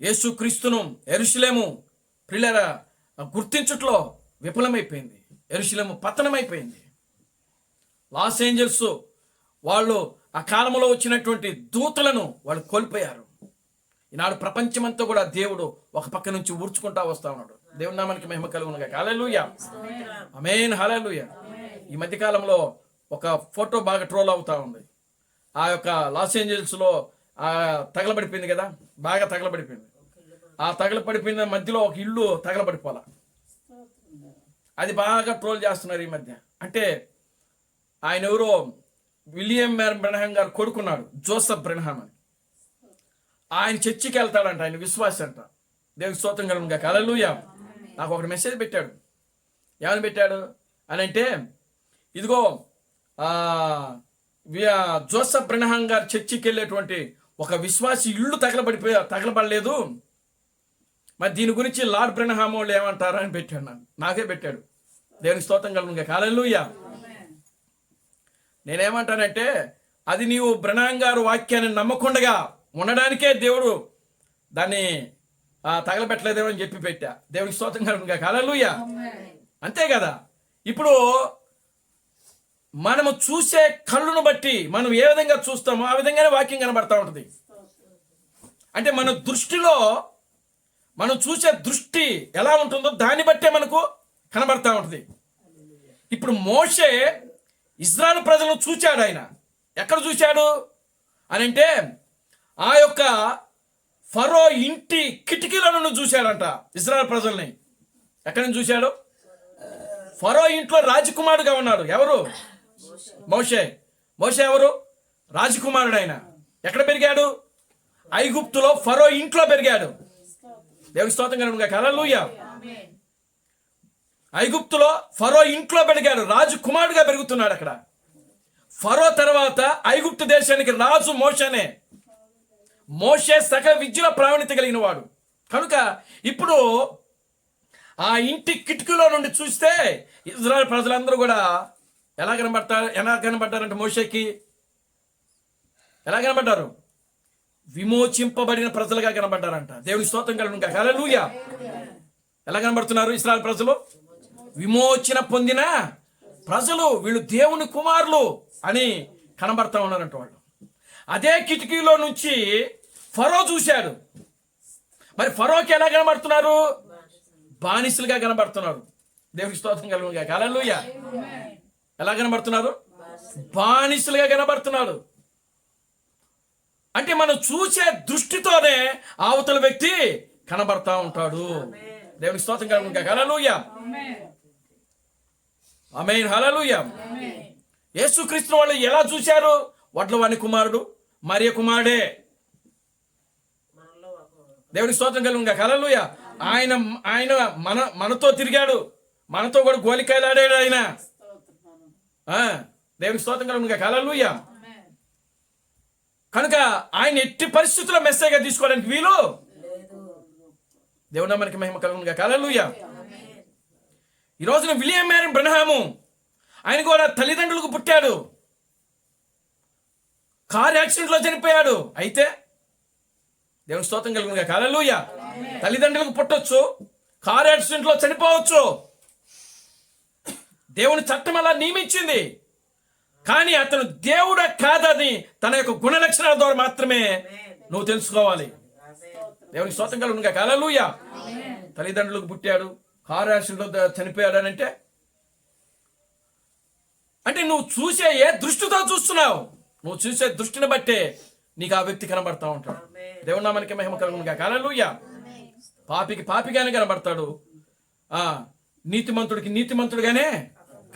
యేసుక్రీస్తును యెరూషలేము ప్రియులారా గుర్తించుట్లో విఫలమైపోయింది. యెరూషలేము పతనమైపోయింది. లాస్ ఏంజల్స్ వాళ్ళు ఆ కాలంలో వచ్చినటువంటి దూతలను వాళ్ళు కోల్పోయారు. ఈనాడు ప్రపంచమంతా కూడా దేవుడు ఒక పక్క నుంచి ఊడ్చుకుంటా వస్తా ఉన్నాడు. దేవుని నామానికి మహిమ కలుగును గాక. హల్లెలూయా. ఆమేన్. హల్లెలూయా. ఈ మధ్య కాలంలో ఒక ఫోటో బాగా ట్రోల్ అవుతా ఉంది. ఆ యొక్క లాస్ ఏంజల్స్లో తగలబడిపోయింది కదా, బాగా తగలబడిపోయింది. ఆ తగలబడిపోయిన మధ్యలో ఒక ఇల్లు తగలబడిపోలా. అది బాగా ట్రోల్ చేస్తున్నారు ఈ మధ్య. అంటే ఆయన ఎవరో విలియం బ్రెనహాం గారు కొడుకున్నాడు, జోసెఫ్ బ్రెనహాం అని. ఆయన చర్చికి వెళ్తాడంట, ఆయన విశ్వాసి అంట. దేవుని స్తోత్రం కలుగును గాక. హల్లెలూయా. నాకు ఒక మెసేజ్ పెట్టాడు. ఏమని పెట్టాడు అని అంటే, ఇదిగో జోసెఫ్ బ్రెనహాం గారు చర్చికి వెళ్ళేటువంటి ఒక విశ్వాసి ఇల్లు తగలబడలేదు, మరి దీని గురించి లార్డ్ బ్రెనహాం వాళ్ళు ఏమంటారు అని పెట్టాడు. నాకే పెట్టాడు. దేవుని స్తోత్రం కలుగును గాక. హల్లెలూయా. నేనేమంటానంటే, అది నీవు బ్రెనహాం గారు వాక్యాన్ని నమ్మకుండగా ఉండడానికే దేవుడు దాన్ని తగలబెట్టలేదేమో అని చెప్పి పెట్టా. దేవునికి స్తోత్రం కలుగును గాక. హల్లెలూయా. అంతే కదా. ఇప్పుడు మనము చూసే కళ్ళును బట్టి మనం ఏ విధంగా చూస్తామో ఆ విధంగానే వాక్యం కనబడతా ఉంటుంది. అంటే మన దృష్టిలో మనం చూసే దృష్టి ఎలా ఉంటుందో దాన్ని బట్టే మనకు కనబడతా ఉంటుంది. ఇప్పుడు మోషే ఇజ్రాయెల్ ప్రజలను చూచాడు. ఆయన ఎక్కడ చూశాడు అని అంటే, ఆ యొక్క ఫరో ఇంటి కిటికీలను చూశాడంట ఇజ్రాయెల్ ప్రజల్ని. ఎక్కడి నుంచి చూశాడు? ఫరో ఇంట్లో రాజకుమారుడుగా ఉన్నాడు. ఎవరు? మోషే. మోషే ఎవరు? రాజకుమారుడు. ఆయన ఎక్కడ పెరిగాడు? ఐగుప్తులో ఫరో ఇంట్లో పెరిగాడు. దేవుని స్తోత్రం కలుగును గాక. హల్లెలూయా. ఐగుప్తులో ఫరో ఇంట్లో పెరిగాడు, రాజకుమారుడుగా పెరుగుతున్నాడు అక్కడ. ఫరో తర్వాత ఐగుప్తు దేశానికి రాజు మోషేనే. మోషే సకల విద్యలో ప్రావీణ్యత కలిగిన వాడు కనుక ఇప్పుడు ఆ ఇంటి కిటికీలో నుండి చూస్తే ఇజ్రాయెల్ ప్రజలందరూ కూడా ఎలా కనబడ్డారంటే, మోషేకి ఎలా కనబడ్డారు? విమోచింపబడిన ప్రజలుగా కనబడ్డారంట. దేవుని స్తోత్రం కలుగును గాక. హల్లెలూయా. ఎలా కనబడుతున్నారు ఇశ్రాయేలు ప్రజలు? విమోచన పొందిన ప్రజలు, వీళ్ళు దేవుని కుమారులు అని కనబడతా ఉన్నారంట వాళ్ళు. అదే కిటికీలో నుంచి ఫరో చూశాడు. మరి ఫరోకి ఎలా కనబడుతున్నారు? బానిసలుగా కనబడుతున్నారు. దేవునికి స్తోత్రం కలుగును గాక. హల్లెలూయా. ఎలా కనబడుతున్నారు? బానిసలుగా కనబడుతున్నాడు. అంటే మనం చూసే దృష్టితోనే అవతల వ్యక్తి కనబడతా ఉంటాడు. దేవునికి స్తోత్రం కలుగును గాక. హల్లెలూయా. ఆమేన్. హల్లెలూయా. యేసుక్రీస్తు వాళ్ళు ఎలా చూశారు? వడ్లవాని కుమారుడు, మరియ కుమారుడే. దేవునికి స్తోత్రం కలుగును గాక. హల్లెలూయా. ఆయన మనతో తిరిగాడు, మనతో కూడా గోలికాయలాడాడు ఆయన. దేవునికి స్తోత్రం కలుగును గాక. హల్లెలూయా. కనుక ఆయన ఎట్టి పరిస్థితుల్లో మెస్సేజ్గా తీసుకోవడానికి వీలు. దేవుని నామానికి మహిమ కలుగును గాక. హల్లెలూయా. ఈ రోజున విలియం మ్యారీ బ్రెనహాము ఆయన కూడా తల్లిదండ్రులకు పుట్టాడు, కారు యాక్సిడెంట్లో చనిపోయాడు. అయితే దేవుని స్తోత్రం కలుగును గాక. హల్లెలూయా. తల్లిదండ్రులకు పుట్టొచ్చు, కారు యాక్సిడెంట్లో చనిపోవచ్చు. దేవుని చట్టం అలా నియమించింది. కానీ అతను దేవుడా కాదని తన యొక్క గుణ లక్షణాల ద్వారా మాత్రమే నువ్వు తెలుసుకోవాలి. దేవునికి స్తోత్రం కలుగును గాక. హల్లెలూయా. తల్లిదండ్రులకు పుట్టాడు, కారు యాక్సిడెంట్లో చనిపోయాడు అని అంటే నువ్వు చూసే ఏ దృష్టితో చూస్తున్నావు, నువ్వు చూసే దృష్టిని బట్టే నీకు ఆ వ్యక్తి కనబడతా ఉంటాడు. దేవుని నామానికి మహిమ కలుగును గాక. హల్లెలూయా. పాపికి పాపిగానే కనబడతాడు, నీతిమంతుడికి నీతిమంతుడిగానే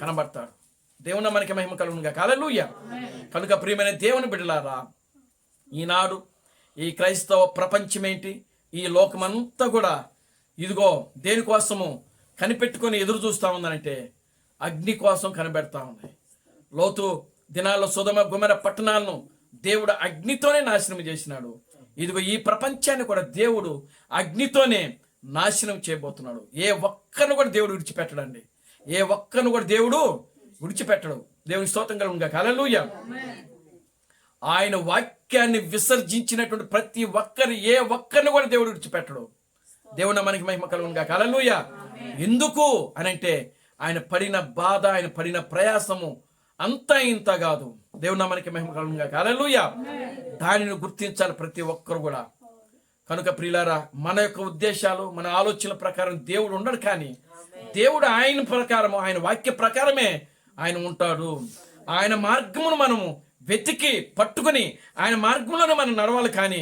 కనబడతాడు. దేవుని మనకి మహిమ కలుగునుగా. హల్లెలూయా. కనుక ప్రియమైన దేవుని బిడ్డలారా, ఈనాడు ఈ క్రైస్తవ ప్రపంచం ఏంటి, ఈ లోకమంతా కూడా ఇదిగో దేనికోసము కనిపెట్టుకొని ఎదురు చూస్తూ ఉందనంటే అగ్ని కోసం కనిపెడతా ఉంది. లోతు దినాల్లో సొదొమ గొమొర పట్టణాలను దేవుడు అగ్నితోనే నాశనం చేసినాడు. ఇదిగో ఈ ప్రపంచాన్ని కూడా దేవుడు అగ్నితోనే నాశనం చేయబోతున్నాడు. ఏ ఒక్కరిని కూడా దేవుడు విడిచిపెట్టడండి. ఏ ఒక్కరిని కూడా దేవుడు విడిచిపెట్టడు. దేవుని స్తోత్రం కలుగునుగా. హల్లెలూయా. ఆయన వాక్యాన్ని విసర్జించినటువంటి ప్రతి ఒక్కరు ఏ ఒక్కరిని కూడా దేవుడు విడిచిపెట్టడు. దేవుని మనకి మహిమ కలుగునుగా. హల్లెలూయా. ఎందుకు అనంటే ఆయన పడిన బాధ, ఆయన పడిన ప్రయాసము అంతా ఇంత కాదు. దేవుని మనకి మహిమ కలుగునుగా. హల్లెలూయా. దానిని గుర్తించాలి ప్రతి ఒక్కరు కూడా. కనుక ప్రియులారా, మన యొక్క ఉద్దేశాలు, మన ఆలోచనల ప్రకారం దేవుడు ఉండడు. కానీ దేవుడు ఆయన ప్రకారము, ఆయన వాక్య ప్రకారమే ఆయన ఉంటాడు. ఆయన మార్గమును మనము వెతికి పట్టుకుని ఆయన మార్గంలోనే మనం నడవాలి. కానీ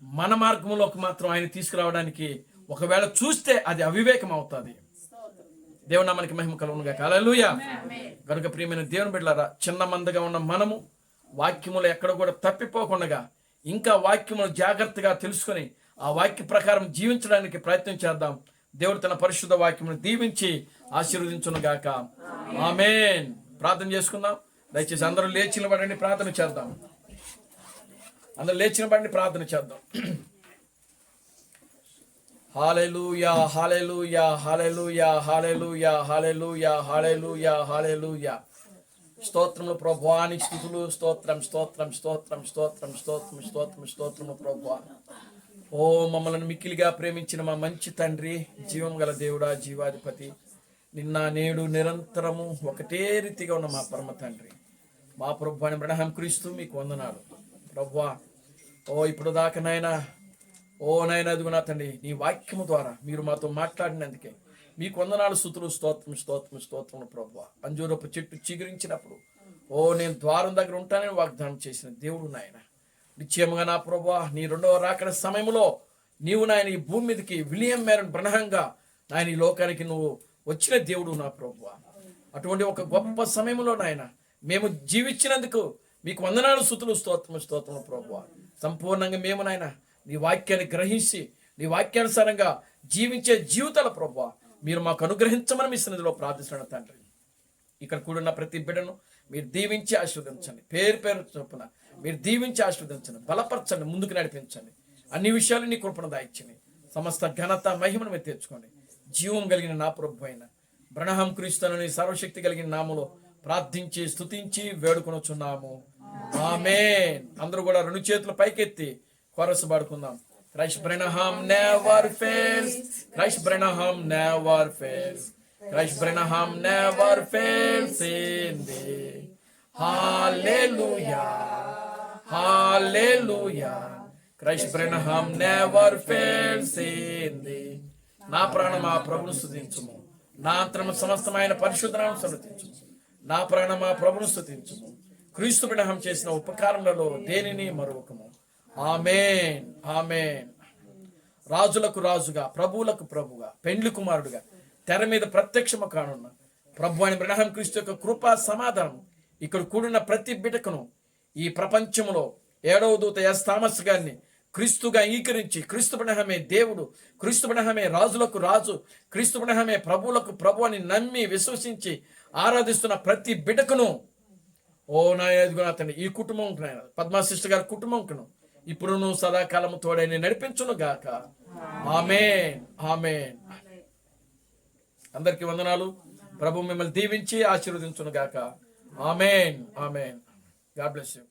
మన మార్గంలోకి మాత్రం ఆయన తీసుకురావడానికి ఒకవేళ చూస్తే అది అవివేకం అవుతుంది. దేవుని నామానికి మహిమ కలుగునుగా. హల్లెలూయా. కనుక ప్రియమైన దేవుని బిడ్డలారా, చిన్న మందగా ఉన్న మనము వాక్యములు ఎక్కడ కూడా తప్పిపోకుండా ఇంకా వాక్యమును జాగ్రత్తగా తెలుసుకొని ఆ వాక్య ప్రకారం జీవించడానికి ప్రయత్నం చేద్దాం. దేవుడు తన పరిశుద్ధ వాక్యమును దీవించి ఆశీర్వదించును గాక. ఆమేన్. ప్రార్థన చేసుకుందాం. దయచేసి అందరూ లేచి నిలబడండి, ప్రార్థన చేద్దాం. అందరూ లేచి నిలబడండి, ప్రార్థన చేద్దాం. హల్లెలూయా, హల్లెలూయా, హల్లెలూయా, హల్లెలూయా, హల్లెలూయా, హల్లెలూయా, హల్లెలూయా. స్తోత్రములు ప్రభువానికి స్తుతులు. స్తోత్రం, స్తోత్రం, స్తోత్రం, స్తోత్రం, స్తోత్రం, స్తోత్రం, స్తోత్రము ప్రభువా. ఓ మమ్మల్ని మిక్కిలిగా ప్రేమించిన మా మంచి తండ్రి, జీవం గల దేవుడా, జీవాధిపతి, నిన్న నేడు నిరంతరము ఒకటే రీతిగా ఉన్న మా పరమ తండ్రి, మా ప్రభువైన అబ్రహాం క్రీస్తు మీకు వందనాలు ప్రభువా. ఓ ఇప్పుడు దాకా నాయనా, ఓ నాయన అదుగు నా తండ్రి, నీ వాక్యము ద్వారా మీరు మాతో మాట్లాడినందుకే మీకు వందనాలు, స్తుతులు, స్తోత్రం, స్తోత్రం, స్తోత్రము ప్రభువా. అంజూరపు చెట్టు చిగురించినప్పుడు ఓ నేను ద్వారం దగ్గర ఉంటానని వాగ్దానం చేసిన దేవుడు నాయన, నిశ్చయముగా నా ప్రభువా, నీ రెండవ రాకడ సమయంలో నీవు నాయన ఈ భూమి మీదకి విలియం మేరన్ బ్రహ్నంగా నాయన ఈ లోకానికి నువ్వు వచ్చిన దేవుడు నా ప్రభువా. అటువంటి ఒక గొప్ప సమయంలో నాయన మేము జీవించినందుకు మీకు వందనాలు, స్తుతులు, స్తోత్రం, స్తోత్రం ప్రభువా. సంపూర్ణంగా మేము నాయన నీ వాక్యాన్ని గ్రహించి నీ వాక్యానుసారంగా జీవించే జీవితాల ప్రభువా మీరు మాకు అనుగ్రహించమని మీ సన్నిధిలో ప్రార్థిస్తున్నాను తండ్రి. ఇక్కడ కూడున్న ప్రతి బిడ్డను మీరు దీవించి ఆశీర్వదించండి. పేరు పేరు చొప్పున మీరు దీవించి ఆశీర్వదించండి, బలపరచండి, ముందుకు నడిపించండి. అన్ని విషయాలు నీ కృపను దాయిచ్చండి. సమస్త ఘనత మహిమను మీరు తెచ్చుకోండి. జీవం కలిగిన నా ప్రభు అయిన అబ్రహాం క్రీస్తుని సర్వశక్తి కలిగిన నామములో ప్రార్థించి స్తుతించి వేడుకొనుచున్నాము. ఆమేన్. అందరూ కూడా రెండు చేతులు పైకెత్తి కొరసు పాడుకుందాం. Christ Branham never fails. Christ Branham never fails. Christ Branham never fails in thee. Hallelujah. Hallelujah. Christ Branham never fails in thee. నా ప్రాణమా ప్రభును స్తుతించుము, నా అంతరము సమస్తమైన పరిశుద్ధనామమును సన్నతించుము. నా ప్రాణమా ప్రభును స్తుతించుము, క్రీస్తు బ్రహ్నం చేసిన ఉపకారములలో దేనిని మరువకము. ఆమేన్, ఆమేన్. రాజులకు రాజుగా, ప్రభువులకు ప్రభుగా, పెండ్లి కుమారుడుగా తెర మీద ప్రత్యక్షము కానున్న ప్రభు అని అబ్రహాం క్రీస్తు యొక్క కృపా సమాధానం ఇక్కడ కూడిన ప్రతి బిడ్డకును ఈ ప్రపంచంలో 7వ దూత ఎస్ థామస్ గారిని క్రీస్తుగా అంగీకరించి క్రీస్తు బ్రహ్మే దేవుడు, క్రీస్తు బ్రహ్మే రాజులకు రాజు, క్రీస్తు బ్రహ్మే ప్రభువులకు ప్రభు అని నమ్మి విశ్వసించి ఆరాధిస్తున్న ప్రతి బిడ్డకును ఓ నాయన ఈ కుటుంబం పద్మా సిస్టర్ గారి కుటుంబంకును ఇప్పుడు నువ్వు సదాకాలము తోడైన నడిపించును గాక. ఆమేన్, ఆమేన్. అందరికీ వందనాలు. ప్రభు మిమ్మల్ని దీవించి ఆశీర్వదించును గాక. ఆమేన్, ఆమేన్. God bless you.